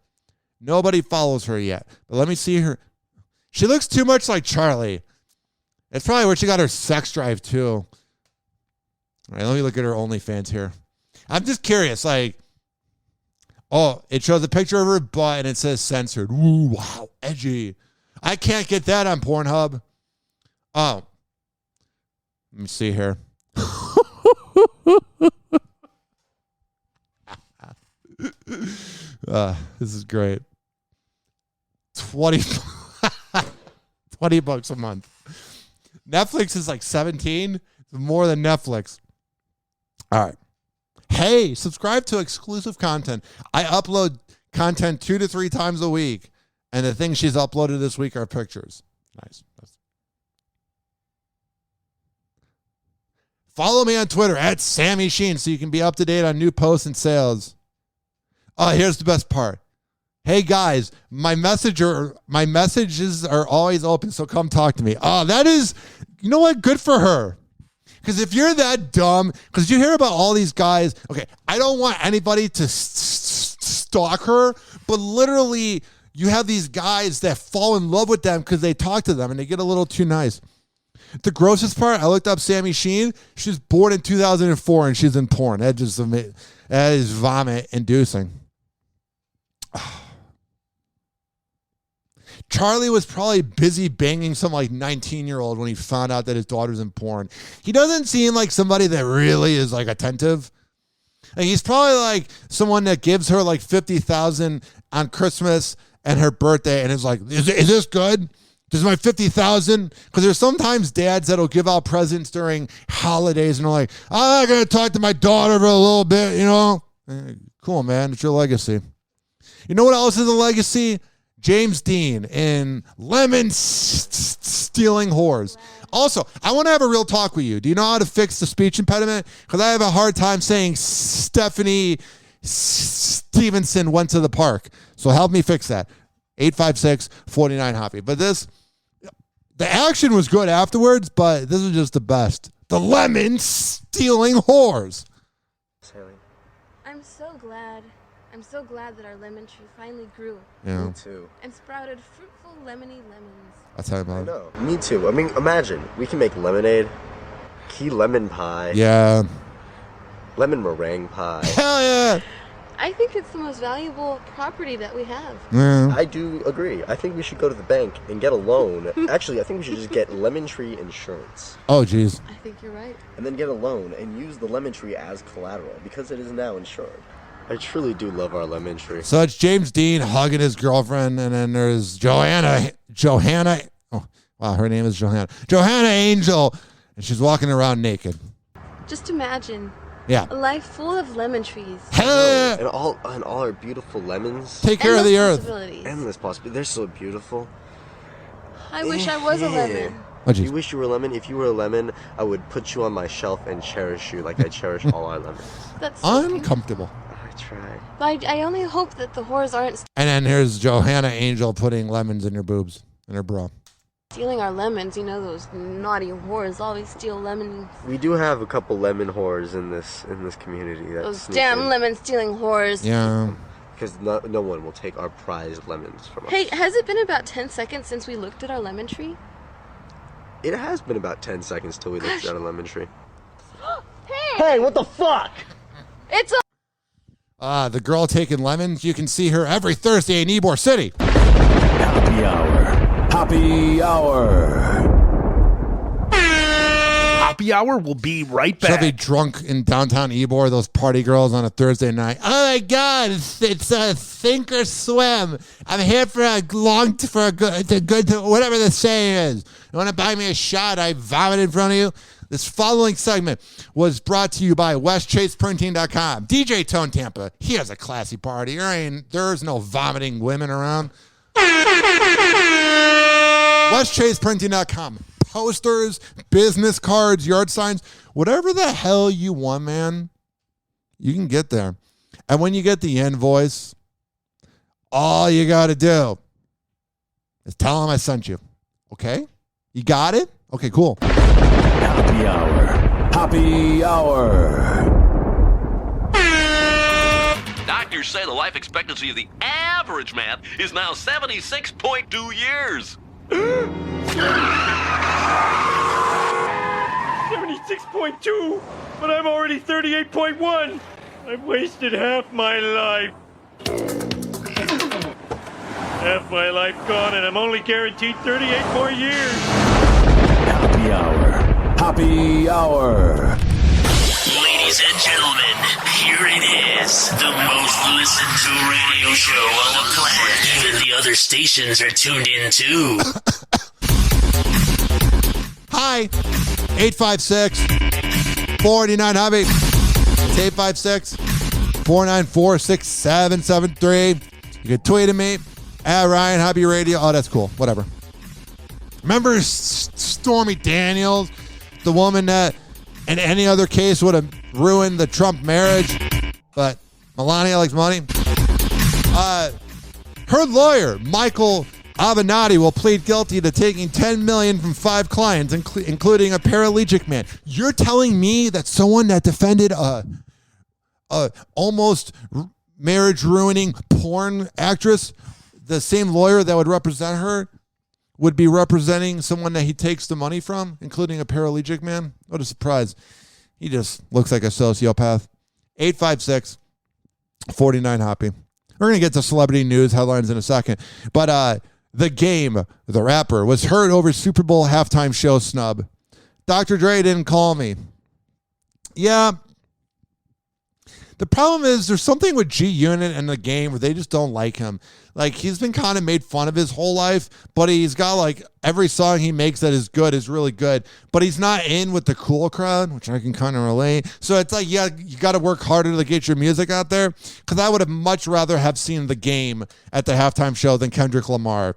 Nobody follows her yet. But let me see her. She looks too much like Charlie. That's probably where she got her sex drive, too. All right, let me look at her OnlyFans here. I'm just curious, like, oh, it shows a picture of her butt and it says censored. Ooh, wow, edgy. I can't get that on Pornhub. Oh. Let me see here. This is great. $20 a month. Netflix is like 17. It's more than Netflix. All right. Hey, subscribe to exclusive content. I upload content 2 to 3 times a week, and the things she's uploaded this week are pictures. Nice. Follow me on Twitter at Sammy Sheen so you can be up to date on new posts and sales. Oh, here's the best part. Hey guys, my messages are always open, so come talk to me. Oh, that is, you know what? Good for her. Because if you're that dumb, because you hear about all these guys, okay, I don't want anybody to stalk her, but literally you have these guys that fall in love with them because they talk to them and they get a little too nice. The grossest part, I looked up Sammy Sheen. She was born in 2004 and she's in porn. That is vomit inducing. Charlie was probably busy banging some like 19-year-old when he found out that his daughter's in porn. He doesn't seem like somebody that really is like attentive. Like, he's probably like someone that gives her like $50,000 on Christmas and her birthday and is like, is this good? This is my $50,000? Because there's sometimes dads that'll give out presents during holidays and they're like, oh, I'm going to talk to my daughter for a little bit, you know? Cool, man. It's your legacy. You know what else is a legacy? James Dean in Lemon Stealing Whores. Also, I want to have a real talk with you. Do you know how to fix the speech impediment? Because I have a hard time saying Stephanie Stevenson went to the park. So help me fix that. 856-49-HOPPE. But the action was good afterwards, but this is just the best. The Lemon Stealing Whores. I'm so glad that our lemon tree finally grew. Yeah. Me too. And sprouted fruitful lemony lemons. I'll tell you about it. I know. Me too. I mean, imagine. We can make lemonade, key lemon pie. Yeah. Lemon meringue pie. Hell yeah. I think it's the most valuable property that we have. Yeah. I do agree. I think we should go to the bank and get a loan. Actually, I think we should just get lemon tree insurance. Oh, geez. I think you're right. And then get a loan and use the lemon tree as collateral because it is now insured. I truly do love our lemon tree. So it's James Dean hugging his girlfriend, and then there's Johanna. Oh, wow, her name is Johanna. Johanna Angel, and she's walking around naked. Just imagine. Yeah. A life full of lemon trees. Hell and all our beautiful lemons. Take care of the earth. Endless possibilities. They're so beautiful. I wish I was a lemon. Oh, you wish you were a lemon? If you were a lemon, I would put you on my shelf and cherish you like I cherish all our lemons. That's so uncomfortable. Try. But I only hope that the whores aren't And then here's Johanna Angel putting lemons in her boobs, in her bra. stealing our lemons. You know, those naughty whores always steal lemons. We do have a couple lemon whores in this community. Those damn lemon-stealing whores. Yeah. Because no one will take our prized lemons from us. Hey, has it been about 10 seconds since we looked at our lemon tree? It has been about 10 seconds till we looked down a lemon tree. Hey, what the fuck? It's a... The girl taking lemons, you can see her every Thursday in Ybor City. Happy Hour. Happy Hour. Hoppe Hour will be right back. She'll be drunk in downtown Ybor, those party girls on a Thursday night. Oh my God, it's a sink or swim. I'm here for a good, whatever the saying is. You want to buy me a shot? I vomit in front of you. This following segment was brought to you by WestChasePrinting.com. DJ Tone Tampa, he has a classy party. There's no vomiting women around. WestChasePrinting.com. Posters, business cards, yard signs, whatever the hell you want, man, you can get there. And when you get the invoice, all you got to do is tell them I sent you. Okay? You got it? Okay, cool. Happy Hour. Happy Hour. Doctors say the life expectancy of the average man is now 76.2 years. 76.2, but I'm already 38.1. I've wasted half my life. Half my life gone, and I'm only guaranteed 38 more years. Happy Hour. Happy Hour. Ladies and gentlemen, here it is. The most listened to radio show on the planet. Even the other stations are tuned in too. Hi, 856-49-HOBBY. It's 856-494-6773. You can tweet at me at Ryan Hoppe Radio. Oh, that's cool. Whatever. Remember Stormy Daniels, the woman that in any other case would have ruined the Trump marriage, but Melania likes money? Her lawyer, Michael Avenatti, will plead guilty to taking $10 million from 5 clients, including a paraplegic man. You're telling me that someone that defended a almost marriage-ruining porn actress, the same lawyer that would represent her, would be representing someone that he takes the money from, including a paraplegic man? What a surprise. He just looks like a sociopath. 856-49-HOPPY. We're going to get to celebrity news headlines in a second. But The Game, the rapper, was hurt over Super Bowl halftime show snub. Dr. Dre didn't call me. Yeah. The problem is there's something with G-Unit and The Game where they just don't like him. Like, he's been kind of made fun of his whole life, but he's got, like, every song he makes that is good is really good. But he's not in with the cool crowd, which I can kind of relate. So it's like, yeah, you got to work harder to get your music out there. Because I would have much rather have seen The Game at the halftime show than Kendrick Lamar.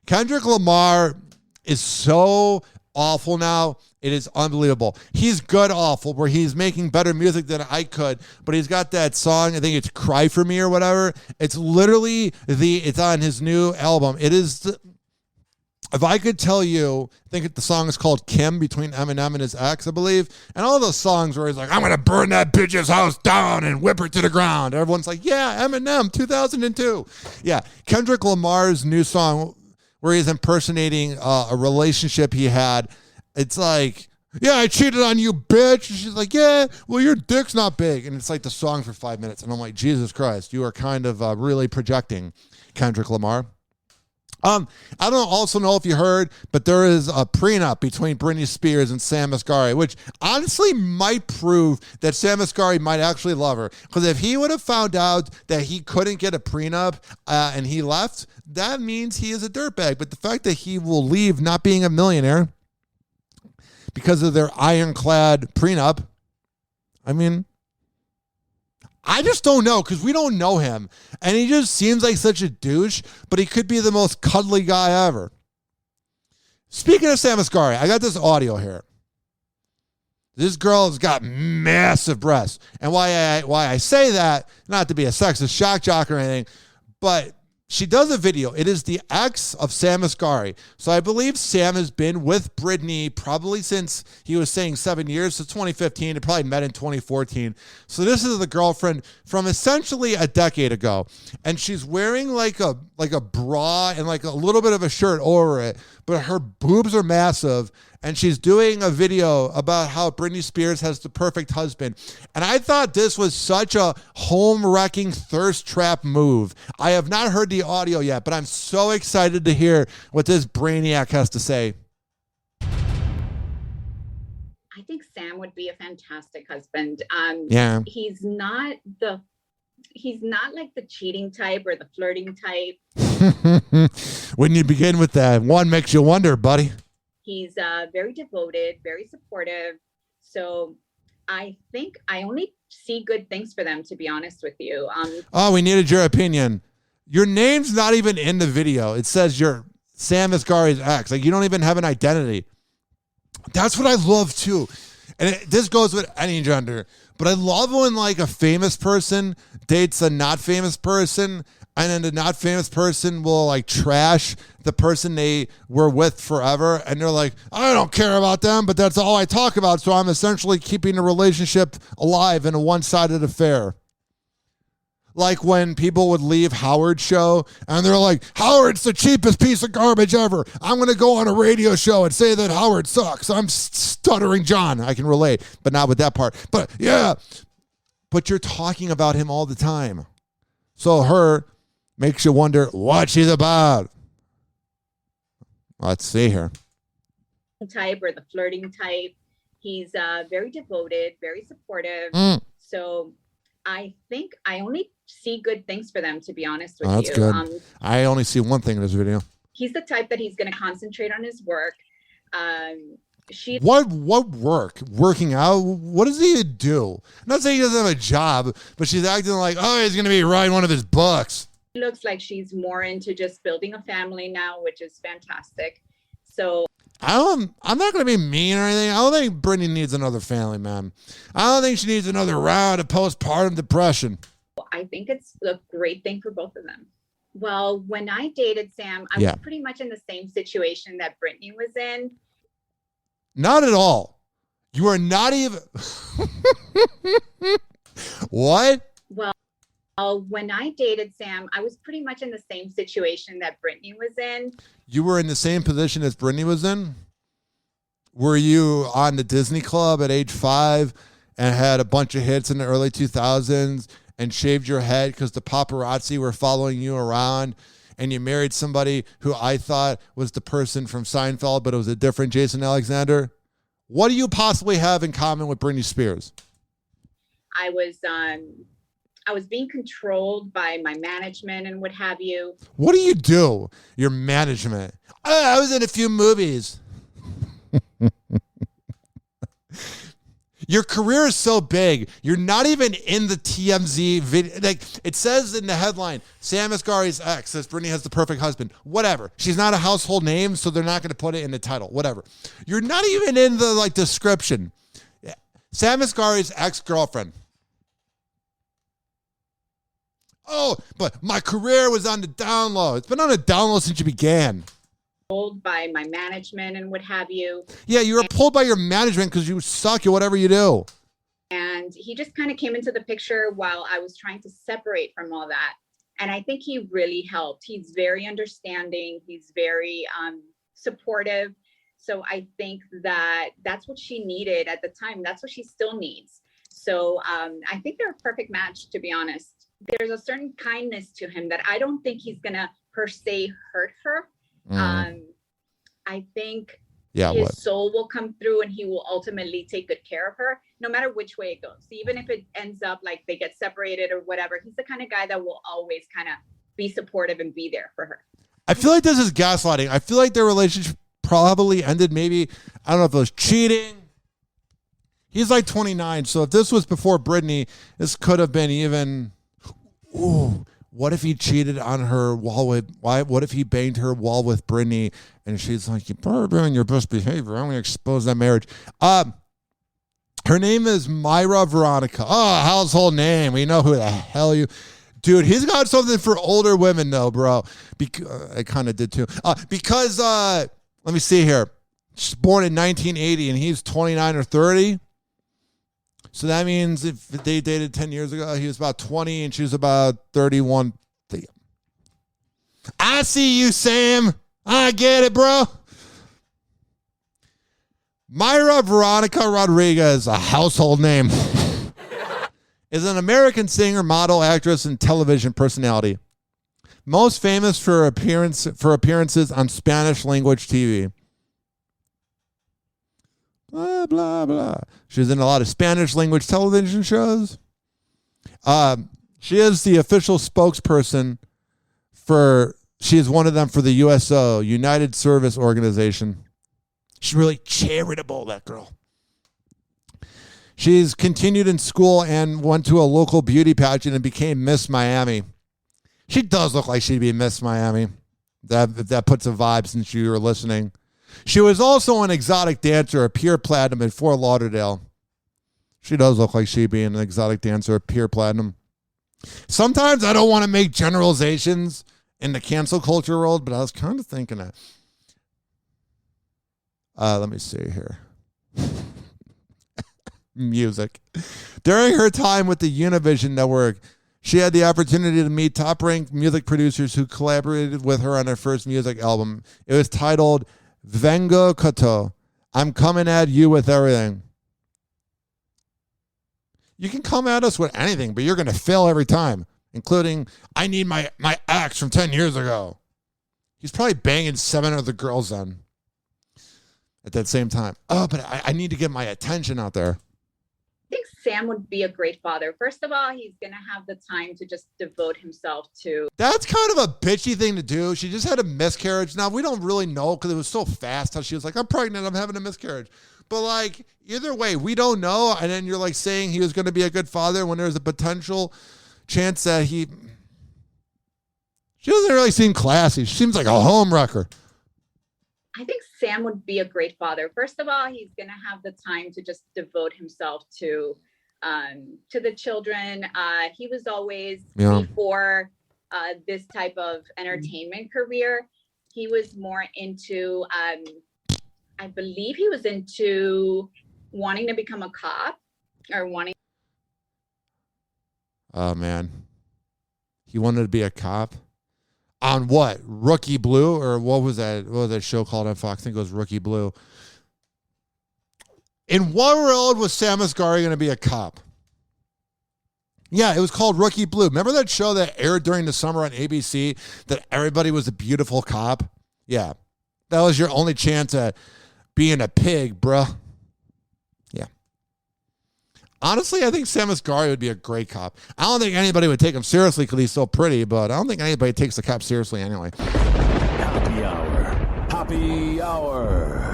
Kendrick Lamar is so awful now. It is unbelievable. He's good awful, where he's making better music than I could, but he's got that song, I think it's Cry For Me or whatever. It's literally it's on his new album. It is, if I could tell you, I think the song is called Kim, between Eminem and his ex, I believe. And all those songs where he's like, I'm going to burn that bitch's house down and whip her to the ground. Everyone's like, yeah, Eminem, 2002. Yeah, Kendrick Lamar's new song where he's impersonating a relationship he had. It's like, yeah, I cheated on you, bitch. And she's like, yeah, well, your dick's not big. And it's like the song for 5 minutes. And I'm like, Jesus Christ, you are kind of really projecting, Kendrick Lamar. I don't also know if you heard, but there is a prenup between Britney Spears and Sam Asghari, which honestly might prove that Sam Asghari might actually love her. Because if he would have found out that he couldn't get a prenup and he left, that means he is a dirtbag. But the fact that he will leave not being a millionaire because of their ironclad prenup, I mean, I just don't know, because we don't know him. And he just seems like such a douche, but he could be the most cuddly guy ever. Speaking of Sam Asghari, I got this audio here. This girl has got massive breasts. And why I say that, not to be a sexist shock jock or anything, but she does a video. It is the ex of Sam Asghari. So I believe Sam has been with Britney probably since, he was saying 7 years, so 2015. They probably met in 2014. So this is the girlfriend from essentially a decade ago. And she's wearing like a bra and like a little bit of a shirt over it. but her boobs are massive, and she's doing a video about how Britney Spears has the perfect husband. And I thought this was such a home-wrecking thirst trap move. I have not heard the audio yet, but I'm so excited to hear what this brainiac has to say. I think Sam would be a fantastic husband. Yeah. He's not like the cheating type or the flirting type. When you begin with that, one makes you wonder, buddy. He's very devoted, very supportive. So I think I only see good things for them, to be honest with you. Oh, we needed your opinion. Your name's not even in the video. It says you're Sam Asghari's ex. Like, you don't even have an identity. That's what I love too. And this goes with any gender, but I love when like a famous person dates a not famous person, and then the not famous person will like trash the person they were with forever. And they're like, I don't care about them, but that's all I talk about. So I'm essentially keeping the relationship alive in a one-sided affair. Like when people would leave Howard's show and they're like, Howard's the cheapest piece of garbage ever. I'm going to go on a radio show and say that Howard sucks. I'm stuttering John. I can relate, but not with that part. But yeah, but you're talking about him all the time. So her makes you wonder what she's about. Let's see here. Type or the flirting type. He's very devoted, very supportive. So I think I only see good things for them, to be honest with you. That's good. I only see one thing in this video. He's the type that he's going to concentrate on his work. What work? Working out? What does he do? I'm not saying he doesn't have a job, but she's acting like, oh, he's going to be writing one of his books. It looks like she's more into just building a family now, which is fantastic. So I'm not going to be mean or anything. I don't think Britney needs another family, man. I don't think she needs another round of postpartum depression. I think it's a great thing for both of them. Well, when I dated Sam, I was pretty much in the same situation that Britney was in. Not at all. You are not even... What? Well, when I dated Sam, I was pretty much in the same situation that Britney was in. You were in the same position as Britney was in? Were you on the Disney Club at age 5 and had a bunch of hits in the early 2000s and shaved your head because the paparazzi were following you around, and you married somebody who I thought was the person from Seinfeld, but it was a different Jason Alexander? What do you possibly have in common with Britney Spears? I was being controlled by my management and what have you. What do you do? Your management. Oh, I was in a few movies. Your career is so big. You're not even in the TMZ video. Like, it says in the headline, Sam Asghari's ex says Britney has the perfect husband. Whatever. She's not a household name, so they're not going to put it in the title. Whatever. You're not even in the description. Sam Asghari's ex-girlfriend. Oh, but my career was on the down low. It's been on the down low since you began. Pulled by my management and what have you. Yeah, you were pulled by your management because you suck at whatever you do. And he just kind of came into the picture while I was trying to separate from all that. And I think he really helped. He's very understanding. He's very supportive. So I think that that's what she needed at the time. That's what she still needs. So I think they're a perfect match, to be honest. There's a certain kindness to him that I don't think he's going to per se hurt her. I think his soul will come through and he will ultimately take good care of her, no matter which way it goes. Even if it ends up like they get separated or whatever, he's the kind of guy that will always kind of be supportive and be there for her. I feel like this is gaslighting. I feel like their relationship probably ended maybe, I don't know if it was cheating. He's like 29, so if this was before Britney, this could have been even... Ooh, what if he cheated on her while with, what if he banged her while with Britney and she's like, you better be on your best behavior. I'm going to expose that marriage. Her name is Myra Veronica. Oh, household name. We know who the hell you... Dude, he's got something for older women though, bro. I kind of did too. Because, let me see here. She's born in 1980 and he's 29 or 30. So that means if they dated 10 years ago, he was about 20 and she was about 31. I see you, Sam. I get it, bro. Mayra Veronica Rodriguez, a household name, is an American singer, model, actress, and television personality. Most famous for appearances on Spanish-language TV. Blah, blah, blah. She's in a lot of Spanish-language television shows. She is the official spokesperson she is one of them for the USO, United Service Organization. She's really charitable, that girl. She's continued in school and went to a local beauty pageant and became Miss Miami. She does look like she'd be Miss Miami. That puts a vibe since you were listening. She was also an exotic dancer, a pure platinum in Fort Lauderdale. She does look like she'd be an exotic dancer, a pure platinum. Sometimes I don't want to make generalizations in the cancel culture world, but I was kind of thinking that. Let me see here. Music. During her time with the Univision Network, she had the opportunity to meet top-ranked music producers who collaborated with her on her first music album. It was titled Vengo Koto. I'm coming at you with everything. You can come at us with anything, but you're going to fail every time, including, I need my ex from 10 years ago. He's probably banging 7 other girls then at that same time. Oh, but I need to get my attention out there. I think Sam would be a great father. First of all, he's going to have the time to just devote himself to. That's kind of a bitchy thing to do. She just had a miscarriage. Now, we don't really know because it was so fast how she was like, I'm pregnant, I'm having a miscarriage. But like, either way, we don't know. And then you're like saying he was going to be a good father when there's a potential chance that she doesn't really seem classy. She seems like a home wrecker. I think Sam would be a great father. First of all, he's going to have the time to just devote himself to the children. He was always, before this type of entertainment career, he was more into, I believe he was into wanting to become a cop or wanting. Oh, man. He wanted to be a cop? On what? Rookie Blue? Or what was that show called on Fox? I think it was Rookie Blue. In what world was Sam Asghari going to be a cop? Yeah, it was called Rookie Blue. Remember that show that aired during the summer on ABC that everybody was a beautiful cop? Yeah. That was your only chance at being a pig, bruh. Yeah. Honestly, I think Sam Asghari would be a great cop. I don't think anybody would take him seriously because he's so pretty, but I don't think anybody takes the cop seriously anyway. Happy Hour. Happy Hour.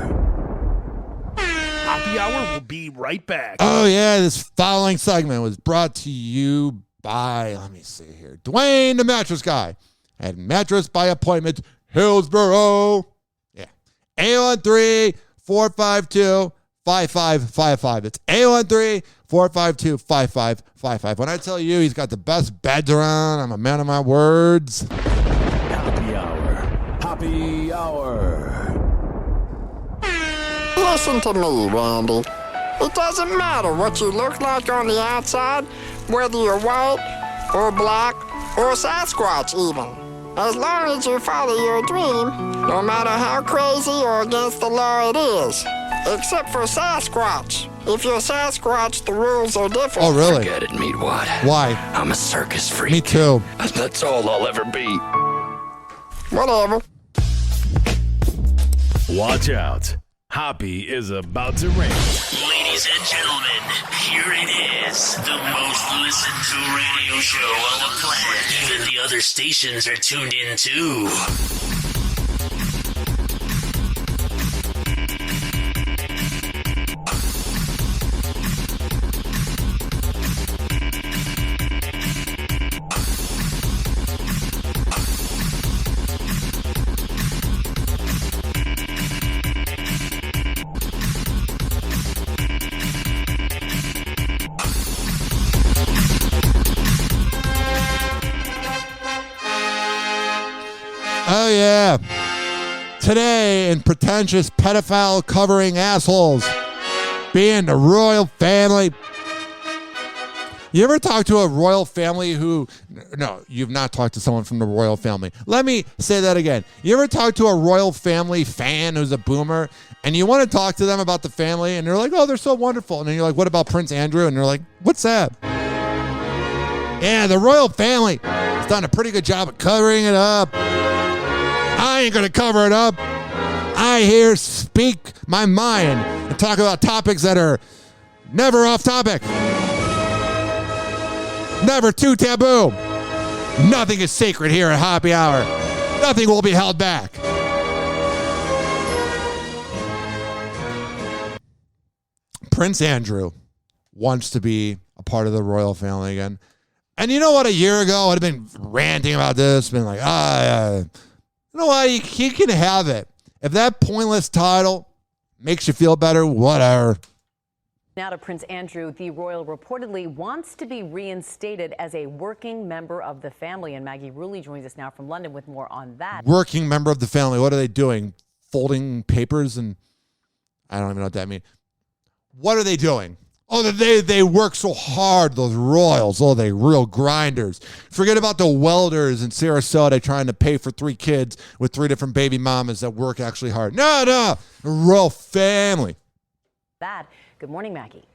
Happy Hour will be right back. Oh, yeah, this following segment was brought to you by, let me see here, Dwayne the Mattress Guy at Mattress by Appointment, Hillsborough. Yeah. 813-452-5555. It's 813-452-5555. When I tell you he's got the best beds around, I'm a man of my words. Happy Hour. Happy Hour. Listen to me, Randy. It doesn't matter what you look like on the outside, whether you're white or black or Sasquatch even. As long as you follow your dream, no matter how crazy or against the law it is. Except for Sasquatch. If you're Sasquatch, the rules are different. Oh, really? Forget it, Meatwad. Why? I'm a circus freak. Me too. That's all I'll ever be. Whatever. Watch out. Hoppe is about to rain. Ladies and gentlemen, here it is. The most listened to radio show on the planet. Even the other stations are tuned in too. Oh, yeah. Today, in pretentious pedophile covering assholes, being the royal family. You ever talk to a royal family who... No, you've not talked to someone from the royal family. Let me say that again. You ever talk to a royal family fan who's a boomer And you want to talk to them about the family, and they're like, oh, they're so wonderful. And then you're like, what about Prince Andrew? And they're like, what's that? Yeah, the royal family has done a pretty good job of covering it up. I ain't going to cover it up. I here speak my mind and talk about topics that are never off topic. Never too taboo. Nothing is sacred here at Hoppe Hour. Nothing will be held back. Prince Andrew wants to be a part of the royal family again. And you know what? A year ago, I'd have been ranting about this, been like, you know what? He can have it. If that pointless title makes you feel better, whatever. Now to Prince Andrew, the royal reportedly wants to be reinstated as a working member of the family. And Maggie Rulli joins us now from London with more on that. Working member of the family. What are they doing? Folding papers? And I don't even know what that means. What are they doing? Oh, they work so hard, those royals. Oh, they real grinders. Forget about the welders in Sarasota trying to pay for 3 kids with 3 different baby mamas that work actually hard. No. A royal family. That. Good morning, Maggie.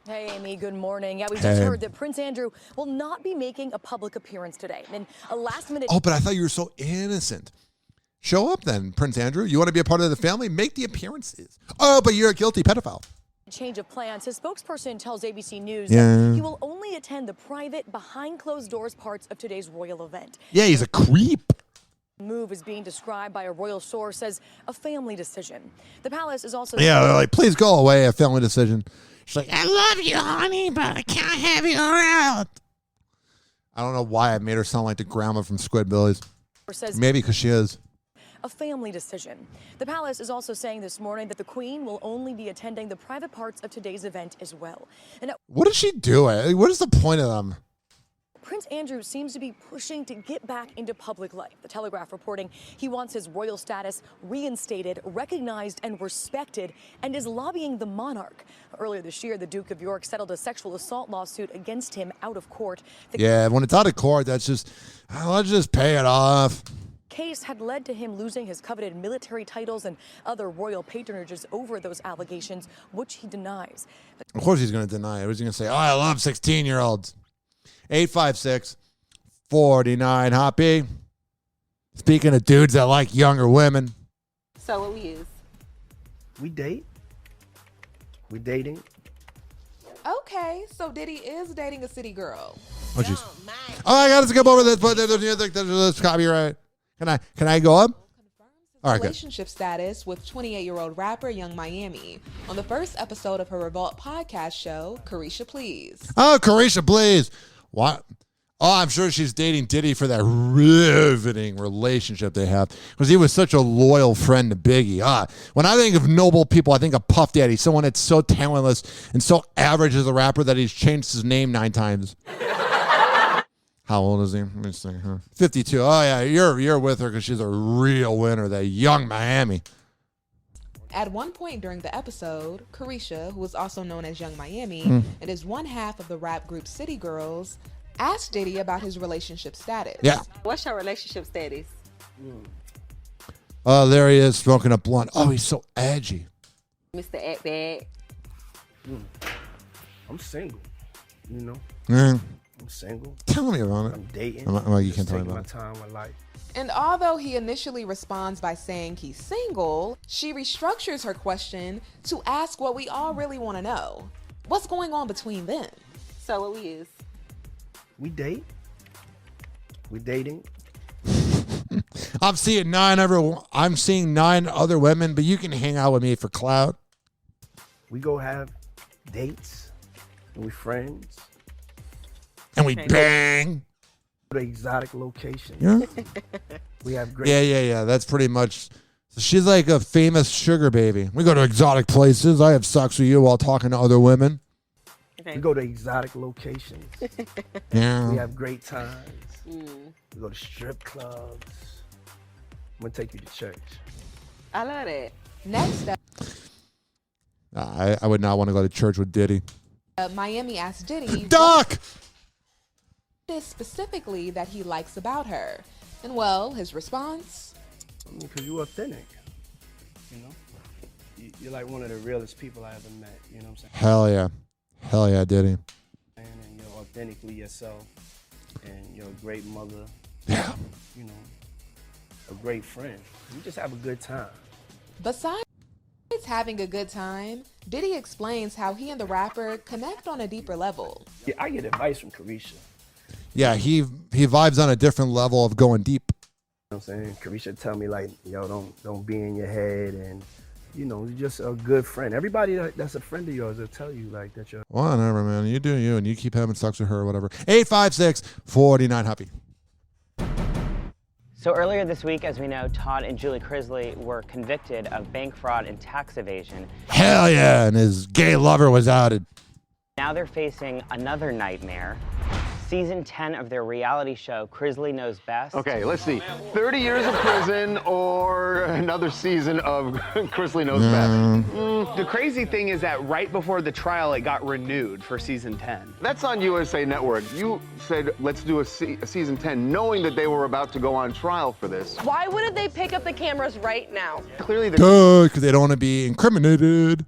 Hey, Amy, good morning. Yeah, we just heard that Prince Andrew will not be making a public appearance today. In a last-minute... Oh, but I thought you were so innocent. Show up then, Prince Andrew. You want to be a part of the family? Make the appearances. Oh, but you're a guilty pedophile. Change of plans. His spokesperson tells ABC News that he will only attend the private, behind-closed-doors parts of today's royal event. Yeah, he's a creep. The move is being described by a royal source as a family decision. The palace is also... Yeah, they're like, please go away, a family decision. She's like, I love you, honey, but I can't have you around. I don't know why I made her sound like the grandma from Squidbillies. Maybe because she is. A family decision. The palace is also saying this morning that the Queen will only be attending the private parts of today's event as well. And what is she doing? What is the point of them? Prince Andrew seems to be pushing to get back into public life. The Telegraph reporting he wants his royal status reinstated, recognized, and respected, and is lobbying the monarch. Earlier this year, the Duke of York settled a sexual assault lawsuit against him out of court. Yeah, when it's out of court, that's just, let's just pay it off. Case had led to him losing his coveted military titles and other royal patronages over those allegations, which he denies. Of course he's going to deny it. Who's he going to say, oh, I love 16-year-olds. 856-49 Hoppe. Speaking of dudes that like younger women. So what we use? We date. We dating. Okay, so Diddy is dating a city girl. Oh, jeez. Oh, I got to skip over this, but there's copyright. Can I go up? All right, relationship status with 28-year-old rapper Young Miami on the first episode of her Revolt podcast show, Carisha Please. Oh, Carisha Please. What? Oh, I'm sure she's dating Diddy for that riveting relationship they have because he was such a loyal friend to Biggie. When I think of noble people, I think of Puff Daddy, someone that's so talentless and so average as a rapper that he's changed his name 9 times. How old is he? Let me see. 52. Oh, yeah, you're with her because she's a real winner, that Young Miami. At one point during the episode, Carisha, who is also known as Young Miami, and is one half of the rap group City Girls, asked Diddy about his relationship status. Yeah. What's your relationship status? Oh, there he is smoking a blunt. Oh, he's so edgy. Mr. Act Bad. I'm single, you know. I'm single. Tell me about it. I'm dating. You can't tell me about my time with life. And although he initially responds by saying he's single, she restructures her question to ask what we all really want to know. What's going on between them? So what we use? We date. We dating. I'm seeing 9 other women, but you can hang out with me for clout. We go have dates, and we friends. And we bang. The exotic location. Yeah. We have great. Yeah. That's pretty much. So she's like a famous sugar baby. We go to exotic places. I have sex with you while talking to other women. We go to exotic locations. Yeah. We have great times. We go to strip clubs. I'm gonna take you to church. I love it. Next up, I would not want to go to church with Diddy. Miami asked Diddy. Doc. This specifically that he likes about her, and well, his response. Because you're authentic. You know, you're like one of the realest people I ever met. You know what I'm saying? Hell yeah, did he? And you're authentically yourself, and you're a great mother. Yeah. You know, a great friend. You just have a good time. Besides having a good time, Diddy explains how he and the rapper connect on a deeper level. Yeah, I get advice from Carisha. Yeah, he vibes on a different level of going deep. You know what I'm saying? Carisha tell me like, yo, don't be in your head, and you know, you're just a good friend. Everybody that's a friend of yours will tell you like that you're. Whatever, man. You do you, and you keep having sex with her or whatever. 856-49-HOPPE. So earlier this week, as we know, Todd and Julie Crisley were convicted of bank fraud and tax evasion. Hell yeah, and his gay lover was outed. Now they're facing another nightmare. Season 10 of their reality show, Crisley Knows Best. Okay, let's see. 30 years of prison or another season of Crisley Knows Best. The crazy thing is that right before the trial, it got renewed for season 10. That's on USA Network. You said, let's do a season 10, knowing that they were about to go on trial for this. Why wouldn't they pick up the cameras right now? Clearly, Because they don't want to be incriminated.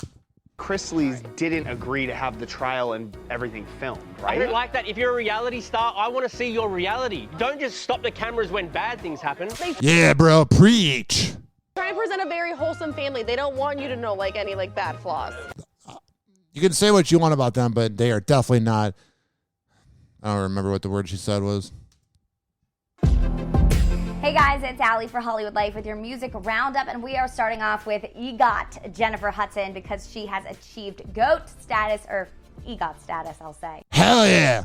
Chrisleys didn't agree to have the trial and everything filmed, I right? don't like that. If you're a reality star, I want to see your reality. Don't just stop the cameras when bad things happen. Yeah, bro, preach. Trying to present a very wholesome family. They don't want you to know like any like bad flaws. You can say what you want about them, but they are definitely not. I don't remember what the word she said was. Hey guys, it's Allie for Hollywood Life with your music roundup, and we are starting off with EGOT, Jennifer Hudson, because she has achieved GOAT status, or EGOT status, I'll say. Hell yeah!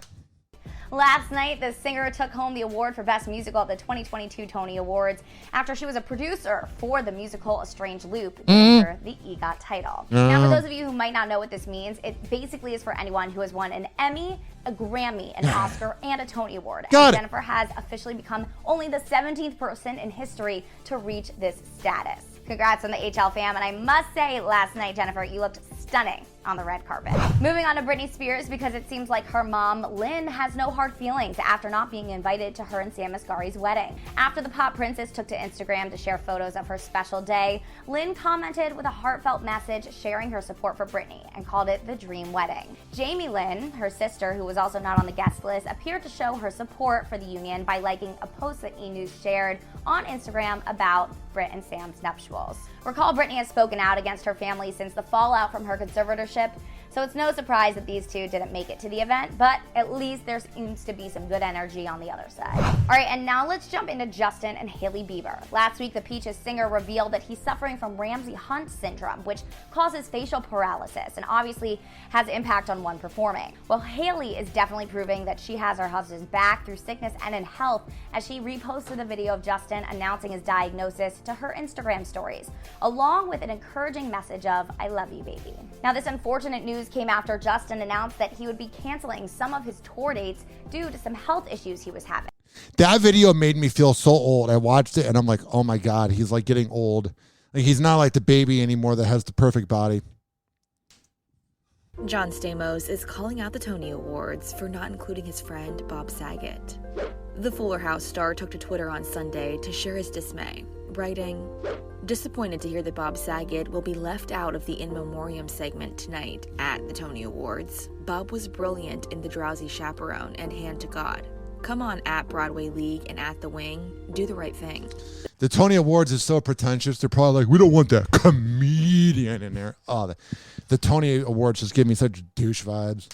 Last night, the singer took home the award for Best Musical at the 2022 Tony Awards after she was a producer for the musical A Strange Loop, giving her the EGOT title. Now, for those of you who might not know what this means, it basically is for anyone who has won an Emmy, a Grammy, an Oscar, and a Tony Award. And Jennifer has officially become only the 17th person in history to reach this status. Congrats on the HL fam, and I must say, last night, Jennifer, you looked stunning on the red carpet. Moving on to Britney Spears, because it seems like her mom, Lynn, has no hard feelings after not being invited to her and Sam Asghari's wedding. After the pop princess took to Instagram to share photos of her special day, Lynn commented with a heartfelt message sharing her support for Britney and called it the dream wedding. Jamie Lynn, her sister, who was also not on the guest list, appeared to show her support for the union by liking a post that E! News shared on Instagram about Brit and Sam's nuptials. Recall, Britney has spoken out against her family since the fallout from her conservatorship, so it's no surprise that these two didn't make it to the event, but at least there seems to be some good energy on the other side. All right, and now let's jump into Justin and Hailey Bieber. Last week, the Peaches singer revealed that he's suffering from Ramsay-Hunt syndrome, which causes facial paralysis and obviously has impact on one performing. Well, Hailey is definitely proving that she has her husband's back through sickness and in health, as she reposted a video of Justin announcing his diagnosis to her Instagram stories, along with an encouraging message of, "I love you, baby." Now, this unfortunate news came after Justin announced that he would be canceling some of his tour dates due to some health issues he was having. That video made me feel so old. I watched it and I'm like, oh my God, he's like getting old. Like, he's not like the baby anymore that has the perfect body. John Stamos is calling out the Tony Awards for not including his friend Bob Saget. The Fuller House star took to Twitter on Sunday to share his dismay, writing, "Disappointed to hear that Bob Saget will be left out of the In Memoriam segment tonight at the Tony Awards. Bob was brilliant in The Drowsy Chaperone and Hand to God. Come on at Broadway League and at The Wing. Do the right thing." The Tony Awards is so pretentious. They're probably like, we don't want that comedian in there. Oh, the Tony Awards just give me such douche vibes.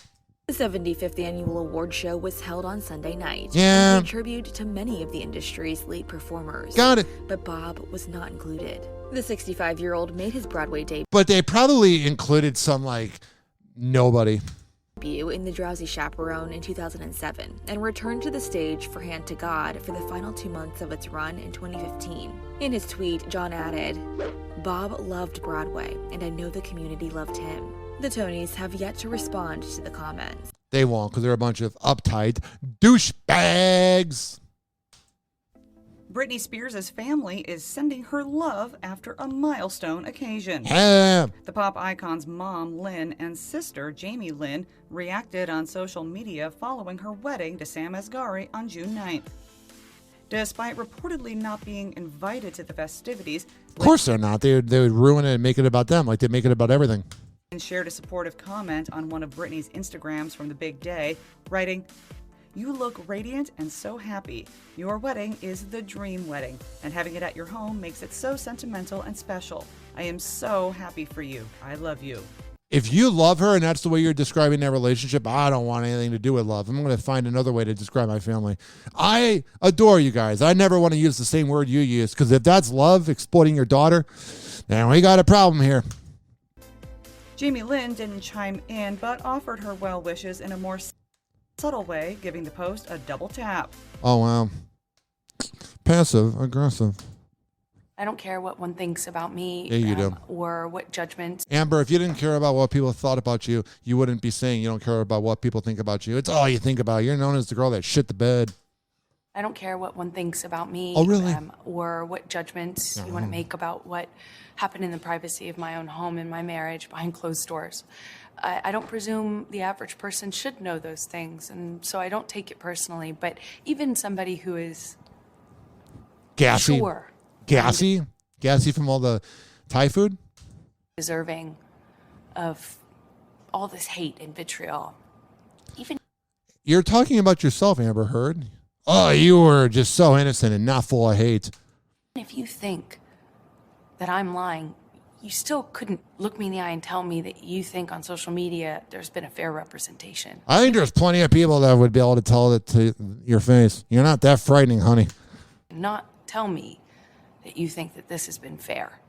The 75th annual award show was held on Sunday night. Yeah. And paid tribute to many of the industry's lead performers. Got it. But Bob was not included. The 65-year-old made his Broadway debut. But they probably included some, like, nobody. In The Drowsy Chaperone in 2007 and returned to the stage for Hand to God for the final 2 months of its run in 2015. In his tweet, John added, "Bob loved Broadway, and I know the community loved him." The Tonys have yet to respond to the comments. They won't, because they're a bunch of uptight douchebags. Britney Spears' family is sending her love after a milestone occasion. Yeah. The pop icon's mom, Lynn, and sister, Jamie Lynn, reacted on social media following her wedding to Sam Asghari on June 9th. despite reportedly not being invited to the festivities. Of course they're not. They would ruin it and make it about them like they make it about everything. And shared a supportive comment on one of Britney's Instagrams from the big day, writing, "You look radiant and so happy. Your wedding is the dream wedding, and having it at your home makes it so sentimental and special. I am so happy for you. I love you." If you love her and that's the way you're describing their relationship, I don't want anything to do with love. I'm going to find another way to describe my family. I adore you guys. I never want to use the same word you use, because if that's love, exploiting your daughter, then we got a problem here. Jamie Lynn didn't chime in, but offered her well wishes in a more subtle way, giving the post a double tap. Oh, wow. Passive aggressive. I don't care what one thinks about me Yeah, you do. or what judgments. Amber, if you didn't care about what people thought about you, you wouldn't be saying you don't care about what people think about you. It's all you think about. You're known as the girl that shit the bed. I don't care what one thinks about me Oh, really? or what judgments you want to make about what happened in the privacy of my own home and my marriage behind closed doors. I don't presume the average person should know those things, and so I don't take it personally. But even somebody who is Gassy. sure Gassy from all the Thai food? deserving of all this hate and vitriol, even You're talking about yourself, Amber Heard. Oh, you were just so innocent and not full of hate. if you think that I'm lying, you still couldn't look me in the eye and tell me that you think on social media there's been a fair representation. I think there's plenty of people that would be able to tell it to your face. You're not that frightening, honey. Not tell me that you think that this has been fair.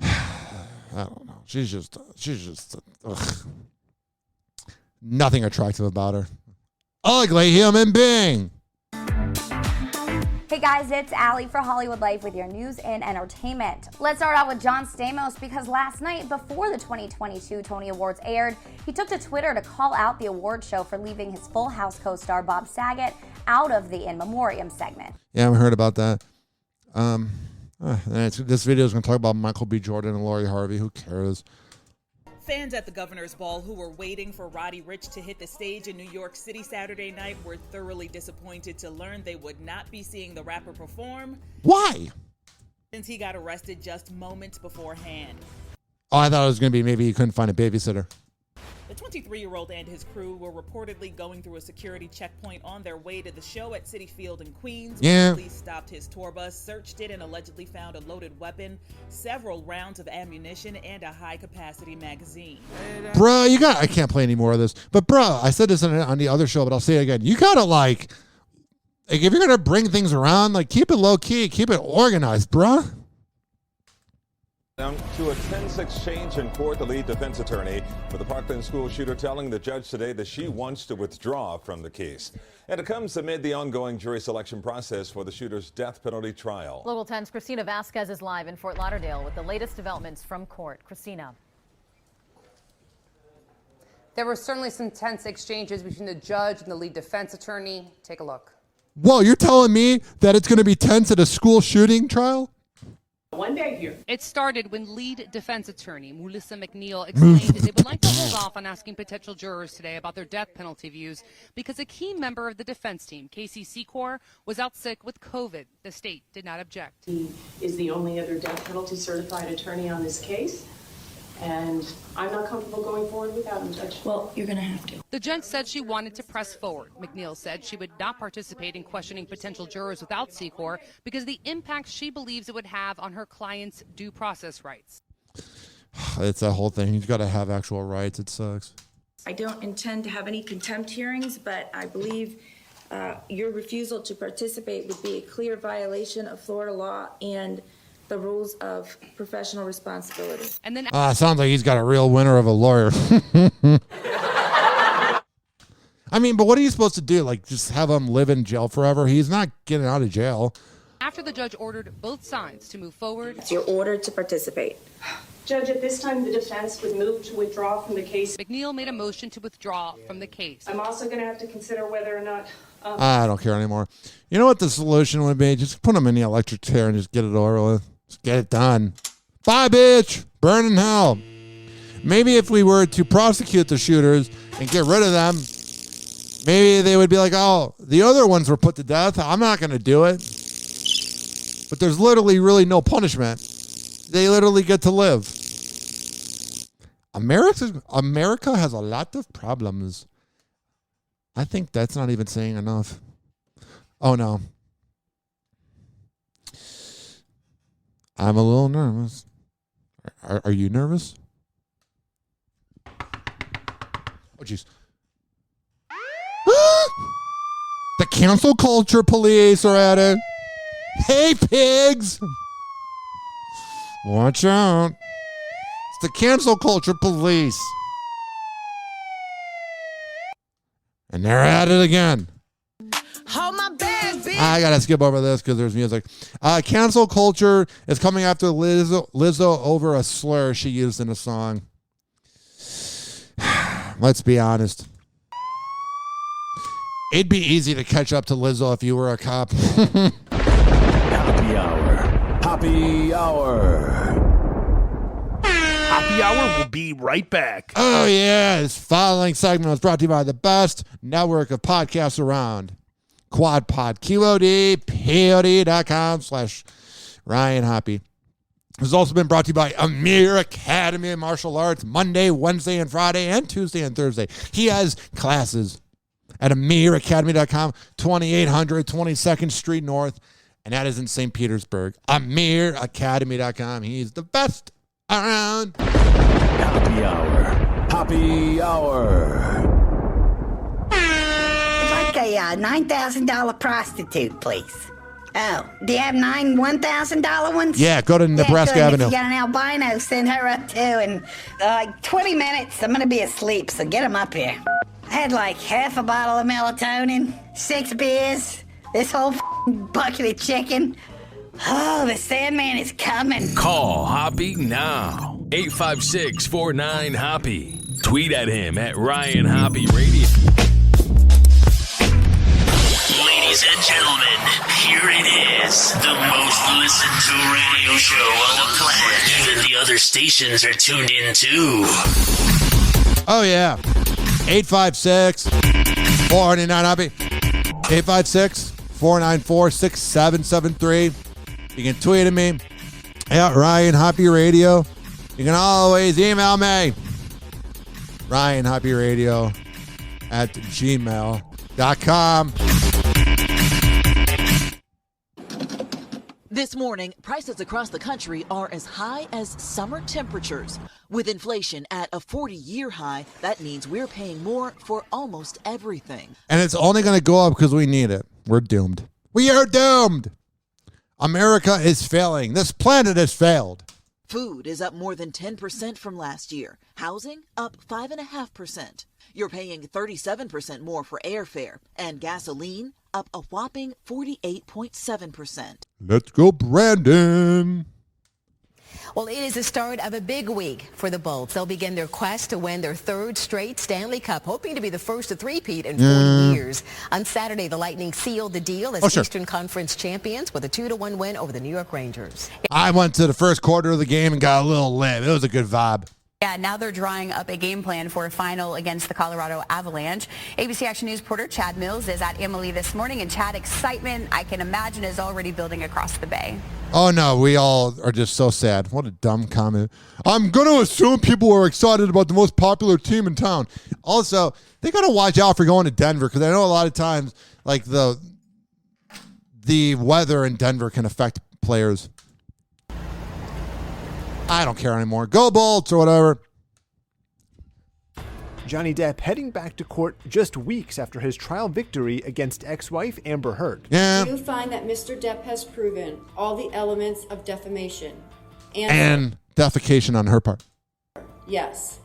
I don't know. She's just ugh. Nothing attractive about her. Ugly human being. Hey guys, it's Allie for Hollywood Life with your news and entertainment. Let's start out with John Stamos, because last night before the 2022 Tony Awards aired, he took to Twitter to call out the award show for leaving his Full House co-star Bob Saget out of the In Memoriam segment. Yeah, I haven't heard about that. This video is going to talk about Michael B. Jordan and Lori Harvey. Who cares? Fans at the Governor's Ball who were waiting for Roddy Ricch to hit the stage in New York City Saturday night were thoroughly disappointed to learn they would not be seeing the rapper perform. Why? Since he got arrested just moments beforehand. Oh, I thought it was going to be maybe he couldn't find a babysitter. The 23-year-old and his crew were reportedly going through a security checkpoint on their way to the show at Citi Field in Queens. Yeah. Police stopped his tour bus, searched it, and allegedly found a loaded weapon, several rounds of ammunition, and a high-capacity magazine. Bruh, I can't play any more of this. But bruh, I said this on the other show, but I'll say it again. You gotta like if you're gonna bring things around, like keep it low key, keep it organized, bruh. Down to a tense exchange in court, the lead defense attorney for the Parkland school shooter telling the judge today that she wants to withdraw from the case. And it comes amid the ongoing jury selection process for the shooter's death penalty trial. Local 10's Christina Vasquez is live in Fort Lauderdale with the latest developments from court. Christina. There were certainly some tense exchanges between the judge and the lead defense attorney. Take a look. Whoa, you're telling me that it's gonna be tense at a school shooting trial? One day here. It started when lead defense attorney Melissa McNeil explained they would like to hold off on asking potential jurors today about their death penalty views because a key member of the defense team, Casey Secor, was out sick with COVID. The state did not object. He is the only other death penalty certified attorney on this case, and I'm not comfortable going forward without him, Judge. Well, you're going to have to. The judge said she wanted to press forward. McNeil said she would not participate in questioning potential jurors without Secor because the impact she believes it would have on her client's due process rights. It's that whole thing. He's got to have actual rights. It sucks. I don't intend to have any contempt hearings, but I believe your refusal to participate would be a clear violation of Florida law and the rules of professional responsibility. And then Sounds like he's got a real winner of a lawyer. I mean, but what are you supposed to do? Like, just have him live in jail forever? He's not getting out of jail. after the judge ordered both sides to move forward. It's your order to participate. Judge, at this time, the defense would move to withdraw from the case. McNeil made a motion to withdraw from the case. I'm also going to have to consider whether or not... I don't care anymore. You know what the solution would be? Just put him in the electric chair and just get it over with. Just get it done. Bye, bitch. Burn in hell. Maybe if we were to prosecute the shooters and get rid of them, Maybe they would be like, oh, the other ones were put to death. I'm not going to do it. But there's literally really no punishment. They literally get to live. America has a lot of problems. I think that's not even saying enough. Oh, no. I'm a little nervous. Are you nervous? Oh, jeez. The cancel culture police are at it. Hey, pigs! Watch out. It's the cancel culture police. And they're at it again. Hold my bag, bitch. I gotta skip over this because there's music. Cancel culture is coming after Lizzo over a slur she used in a song. Let's be honest. It'd be easy to catch up to Lizzo if you were a cop. Happy Hour. Happy Hour. Happy Hour will be right back. Oh, yeah. This following segment was brought to you by the best network of podcasts around. QuadPod. QODPOD.com/Ryan Hoppe. It's also been brought to you by Amir Academy of Martial Arts Monday, Wednesday, and Friday, and Tuesday and Thursday. He has classes at AmirAcademy.com, 2800 22nd Street North, and that is in St. Petersburg. AmirAcademy.com. He's the best around. Happy Hour. Happy Hour. I'd like a $9,000 prostitute, please. Oh, do you have 9 $1,000 ones? Yeah, go to Nebraska good. Avenue. If you got an albino, send her up too. In like 20 minutes, I'm going to be asleep, so get them up here. I had like half a bottle of melatonin, 6 beers, this whole bucket of chicken. Oh, the Sandman is coming. Call Hoppe now. 856-49-HOPPE. Tweet at him at Ryan Hoppe Radio. Ladies and gentlemen, here it is. The most listened to radio show on the planet. Even the other stations are tuned in too. Oh, yeah. 856-499-HOPPE. 856-494-6773. You can tweet at me at Ryan Hoppe Radio. You can always email me. Ryan Hoppe Radio at gmail.com. This morning, prices across the country are as high as summer temperatures. With inflation at a 40-year high, that means we're paying more for almost everything. And it's only going to go up because we need it. We're doomed. We are doomed. America is failing. This planet has failed. Food is up more than 10% from last year. Housing up 5.5%. You're paying 37% more for airfare. And gasoline up a whopping 48.7%. Let's go, Brandon. Well, it is the start of a big week for the Bolts. They'll begin their quest to win their 3rd straight Stanley Cup, hoping to be the first to three-peat in 40 years. On Saturday, the Lightning sealed the deal as Eastern Conference champions with a 2-1 win over the New York Rangers. I went to the first quarter of the game and got a little lit. It was a good vibe. Yeah, now they're drawing up a game plan for a final against the Colorado Avalanche. ABC Action News reporter Chad Mills is at Emily this morning, and Chad, excitement, I can imagine, is already building across the bay. Oh, no, we all are just so sad. What a dumb comment. I'm going to assume people are excited about the most popular team in town. Also, they got to watch out for going to Denver because I know a lot of times, like, the weather in Denver can affect players. I don't care anymore. Go Bolts or whatever. Johnny Depp heading back to court just weeks after his trial victory against ex-wife Amber Heard. Yeah. You find that Mr. Depp has proven all the elements of defamation. And defecation on her part. Yes.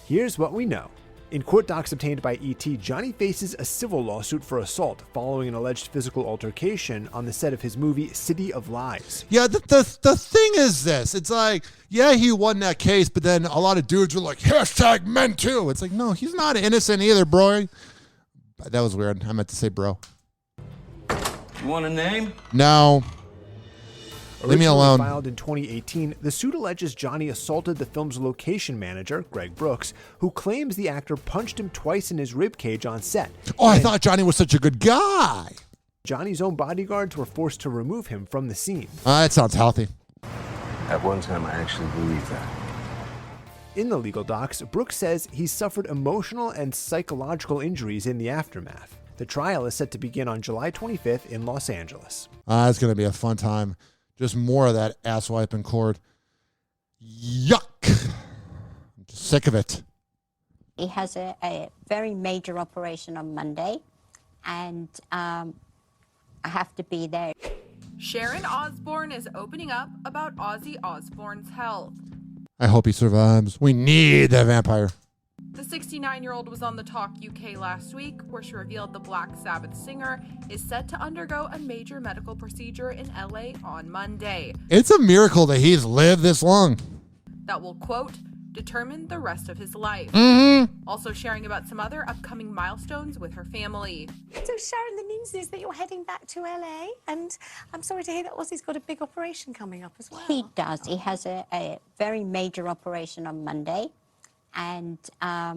Here's what we know. In court docs obtained by ET, Johnny faces a civil lawsuit for assault following an alleged physical altercation on the set of his movie City of Lies. Yeah, the thing is this. It's like, yeah, he won that case, but then a lot of dudes were like, #men too. It's like, no, he's not innocent either, bro. That was weird. I meant to say bro. You want a name? No. Leave me alone. Filed in 2018, the suit alleges Johnny assaulted the film's location manager, Greg Brooks, who claims the actor punched him twice in his ribcage on set. Oh, I thought Johnny was such a good guy. Johnny's own bodyguards were forced to remove him from the scene. That sounds healthy. At one time, I actually believed that. In the legal docs, Brooks says he suffered emotional and psychological injuries in the aftermath. The trial is set to begin on July 25th in Los Angeles. It's going to be a fun time. Just more of that ass wiping cord. Yuck. I'm just sick of it. He has a very major operation on Monday, and I have to be there. Sharon Osbourne is opening up about Ozzy Osbourne's health. I hope he survives. We need that vampire. The 69-year-old was on the Talk UK last week, where she revealed the Black Sabbath singer is set to undergo a major medical procedure in LA on Monday. It's a miracle that he's lived this long. That will, quote, determine the rest of his life. Also sharing about some other upcoming milestones with her family. So Sharon, the news is that you're heading back to LA, and I'm sorry to hear that Ozzy's got a big operation coming up as well. He does. He has a very major operation on Monday, and I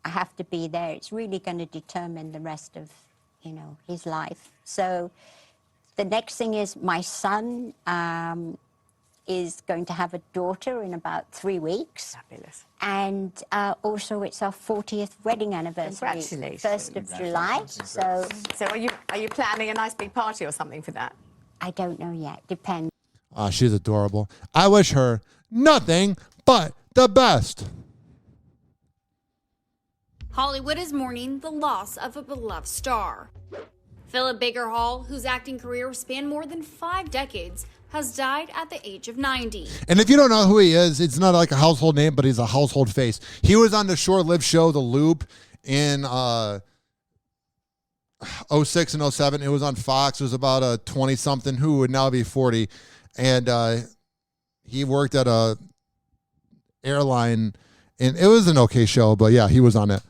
have to be there. It's really going to determine the rest of, his life. So the next thing is my son is going to have a daughter in about 3 weeks. Fabulous. And also it's our 40th wedding anniversary. Congratulations. 1st of July. So are you planning a nice big party or something for that? I don't know yet. Depends. She's adorable. I wish her nothing but the best. Hollywood is mourning the loss of a beloved star. Philip Baker Hall, whose acting career spanned more than 5 decades, has died at the age of 90. And if you don't know who he is, it's not like a household name, but he's a household face. He was on the short-lived show The Loop in 06 and 07. It was on Fox. It was about a 20-something who would now be 40. And he worked at a airline, and it was an okay show, but yeah, he was on it.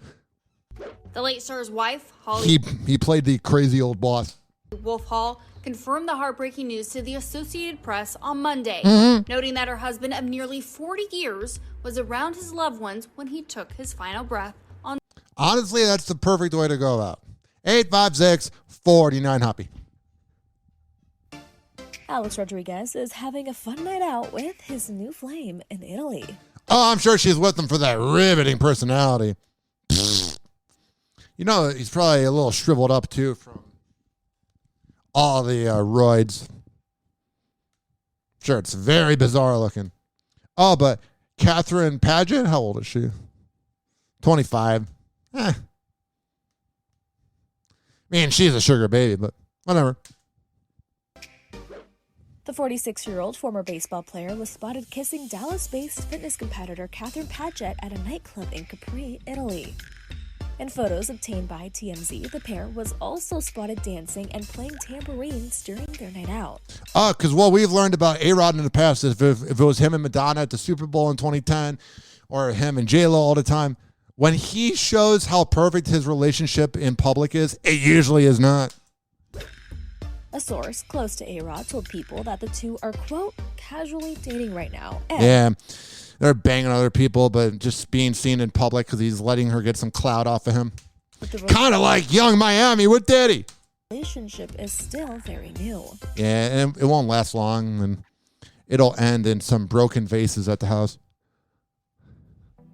The late star's wife, Holly He played the crazy old boss. Wolf Hall, confirmed the heartbreaking news to the Associated Press on Monday, noting that her husband of nearly 40 years was around his loved ones when he took his final breath on. Honestly, that's the perfect way to go out. 856-49-HOPPE. Alex Rodriguez is having a fun night out with his new flame in Italy. Oh, I'm sure she's with him for that riveting personality. He's probably a little shriveled up, too, from all the roids. Sure, it's very bizarre looking. Oh, but Catherine Paget, how old is she? 25. She's a sugar baby, but whatever. The 46-year-old former baseball player was spotted kissing Dallas-based fitness competitor Catherine Paget at a nightclub in Capri, Italy. In photos obtained by TMZ, the pair was also spotted dancing and playing tambourines during their night out. Because what we've learned about A-Rod in the past is if it was him and Madonna at the Super Bowl in 2010 or him and J-Lo all the time, when he shows how perfect his relationship in public is, it usually is not. A source close to A-Rod told People that the two are, quote, casually dating right now. Yeah, they're banging other people, but just being seen in public because he's letting her get some clout off of him. Kind of like Young Miami with Diddy. Relationship is still very new. Yeah, and it won't last long, and it'll end in some broken vases at the house.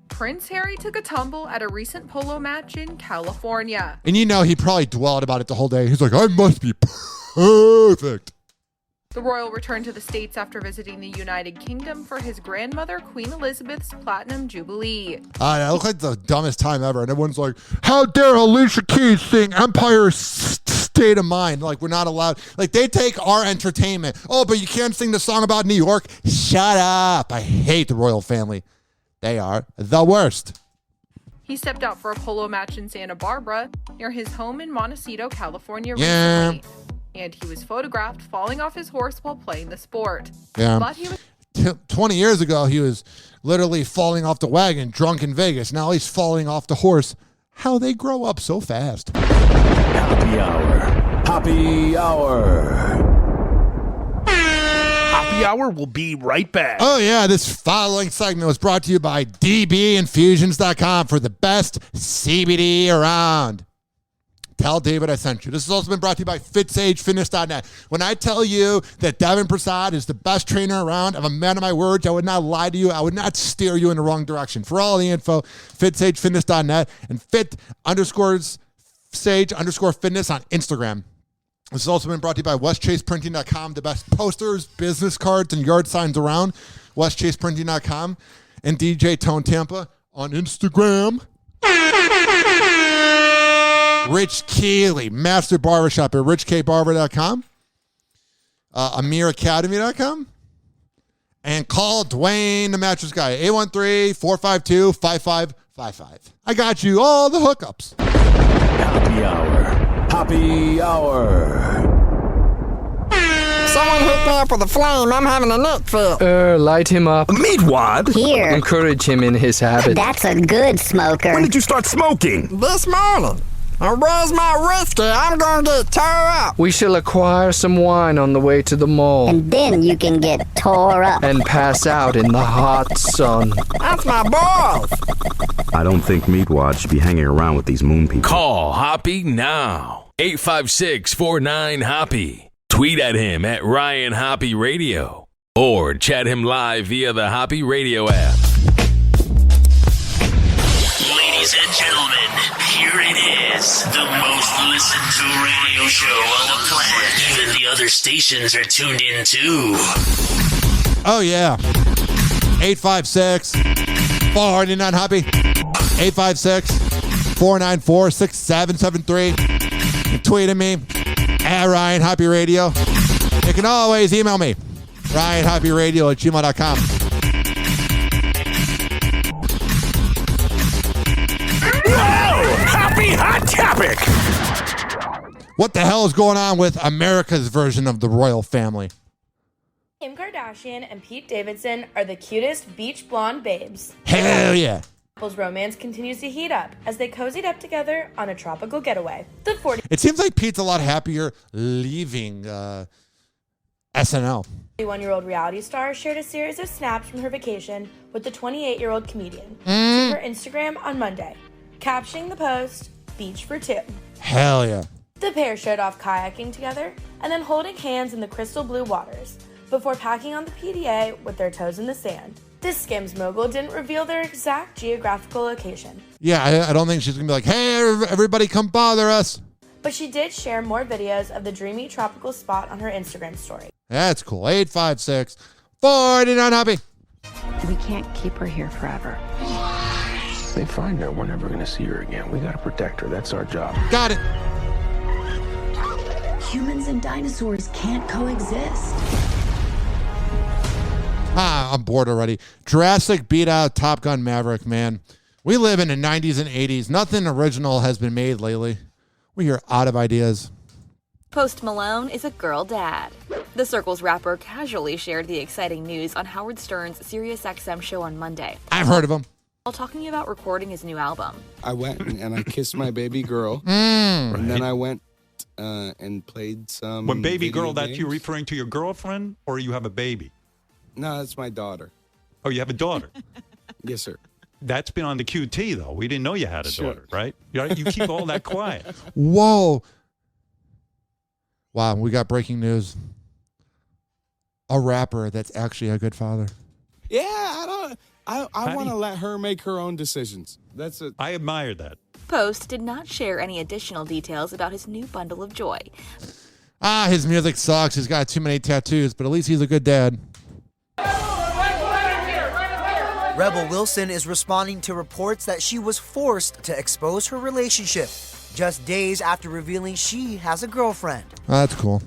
Prince Harry took a tumble at a recent polo match in California. And he probably dwelled about it the whole day. He's like, I must be perfect. The royal returned to the States after visiting the United Kingdom for his grandmother, Queen Elizabeth's Platinum Jubilee. It looked like the dumbest time ever. And everyone's like, how dare Alicia Keys sing Empire State of Mind? Like, we're not allowed. Like, they take our entertainment. Oh, but you can't sing the song about New York? Shut up. I hate the royal family. They are the worst. He stepped out for a polo match in Santa Barbara near his home in Montecito, California recently. And he was photographed falling off his horse while playing the sport. Yeah. But he was 20 years ago, he was literally falling off the wagon drunk in Vegas. Now he's falling off the horse. How they grow up so fast. Hoppe Hour. Hoppe Hour. Hoppe Hour will be right back. Oh, yeah. This following segment was brought to you by dbinfusions.com for the best CBD around. Tell David I sent you. This has also been brought to you by FitSageFitness.net. When I tell you that Devin Prasad is the best trainer around, I'm a man of my words. I would not lie to you. I would not steer you in the wrong direction. For all the info, FitSageFitness.net and fit_sage_fitness on Instagram. This has also been brought to you by WestChasePrinting.com, the best posters, business cards, and yard signs around. WestChasePrinting.com and DJ Tone Tampa on Instagram. Rich Keeley, Master Barbershop at richkbarber.com, AmirAcademy.com, and call Dwayne, the mattress guy, 813-452-5555. I got you all the hookups. Hoppe Hour. Hoppe Hour. Someone hook me up with a flame. I'm having a neck fit. Light him up. Meat wad? Here. Encourage him in his habit. That's a good smoker. When did you start smoking? This morning. Where's my whiskey? I'm going to get tore up. We shall acquire some wine on the way to the mall. And then you can get tore up. And pass out in the hot sun. That's my balls. I don't think Meatwad should be hanging around with these moon people. Call Hoppe now. 856-49-HOPPE. Tweet at him at Ryan Hoppe Radio. Or chat him live via the Hoppe Radio app. Ladies and gentlemen, here it is. The most listened to radio show on the planet. Even the other stations are tuned in too. Oh, yeah. 856-499-HOPPE. 856-494-6773. Tweet at me at Ryan Hoppe Radio. You can always email me, RyanHoppeRadio@gmail.com. Happy Hot Topic! What the hell is going on with America's version of the royal family? Kim Kardashian and Pete Davidson are the cutest beach blonde babes. Hell yeah. The couple's romance continues to heat up as they cozied up together on a tropical getaway. The 40- It seems like Pete's a lot happier leaving SNL. 41-year-old reality star shared a series of snaps from her vacation with the 28-year-old comedian to her Instagram on Monday, captioning the post, "Beach for two." Hell yeah. The pair showed off kayaking together and then holding hands in the crystal blue waters before packing on the PDA with their toes in the sand. This Skims mogul didn't reveal their exact geographical location. Yeah, I don't think she's going to be like, hey, everybody come bother us. But she did share more videos of the dreamy tropical spot on her Instagram story. That's cool. 856-49-HOPPE. We can't keep her here forever. They find her, we're never going to see her again. We got to protect her. That's our job. Got it. Humans and dinosaurs can't coexist. I'm bored already. Jurassic beat out Top Gun Maverick, man. We live in the 90s and 80s. Nothing original has been made lately. We are out of ideas. Post Malone is a girl dad. The Circle's rapper casually shared the exciting news on Howard Stern's SiriusXM show on Monday. I've heard of him. While talking about recording his new album. I went and I kissed my baby girl. And then I went and played some. When baby video girl, games. that's you referring to your girlfriend or you have a baby? No, that's my daughter. Oh, you have a daughter? Yes, sir. That's been on the QT, though. We didn't know you had a daughter, right? You keep all that quiet. Whoa. Wow, we got breaking news. A rapper that's actually a good father. Yeah, I want to let her make her own decisions. I admire that. Post did not share any additional details about his new bundle of joy. His music sucks. He's got too many tattoos, but at least he's a good dad. Rebel Wilson is responding to reports that she was forced to expose her relationship just days after revealing she has a girlfriend. That's cool.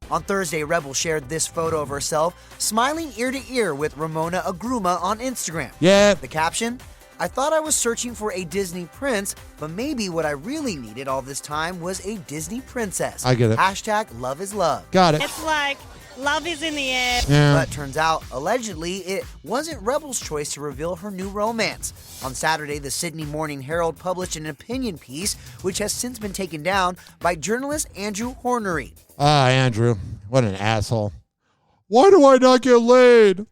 On Thursday, Rebel shared this photo of herself smiling ear to ear with Ramona Agruma on Instagram. Yeah. The caption, "I thought I was searching for a Disney prince, but maybe what I really needed all this time was a Disney princess." I get it. Hashtag love is love. Got it. It's like love is in the air. Yeah. But turns out, allegedly, it wasn't Rebel's choice to reveal her new romance. On Saturday, the Sydney Morning Herald published an opinion piece, which has since been taken down by journalist Andrew Hornery. Andrew, what an asshole. Why do I not get laid?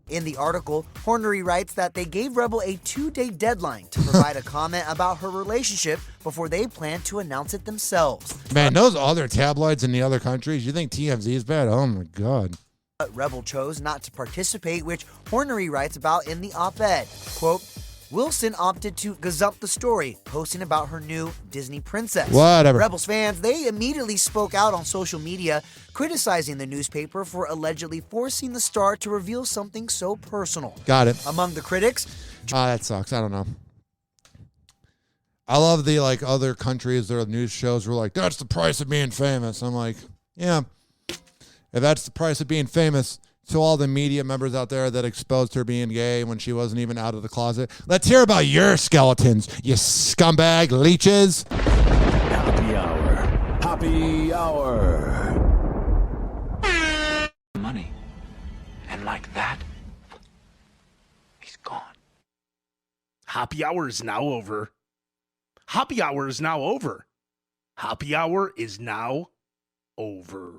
In the article, Hornery writes that they gave Rebel a 2-day deadline to provide a comment about her relationship before they plan to announce it themselves. Man, those other tabloids in the other countries, you think TMZ is bad? Oh my God. But Rebel chose not to participate, which Hornery writes about in the op-ed. Quote, Wilson opted to gazump the story, posting about her new Disney princess. Whatever. Rebels fans, they immediately spoke out on social media, criticizing the newspaper for allegedly forcing the star to reveal something so personal. Got it. Among the critics... that sucks. I don't know. I love the other countries, their news shows were like, that's the price of being famous. I'm like, yeah, if that's the price of being famous... To all the media members out there that exposed her being gay when she wasn't even out of the closet, let's hear about your skeletons, you scumbag leeches. Happy Hour. Happy Hour. Money. And like that, he's gone. Happy Hour is now over. Happy Hour is now over. Happy Hour is now over.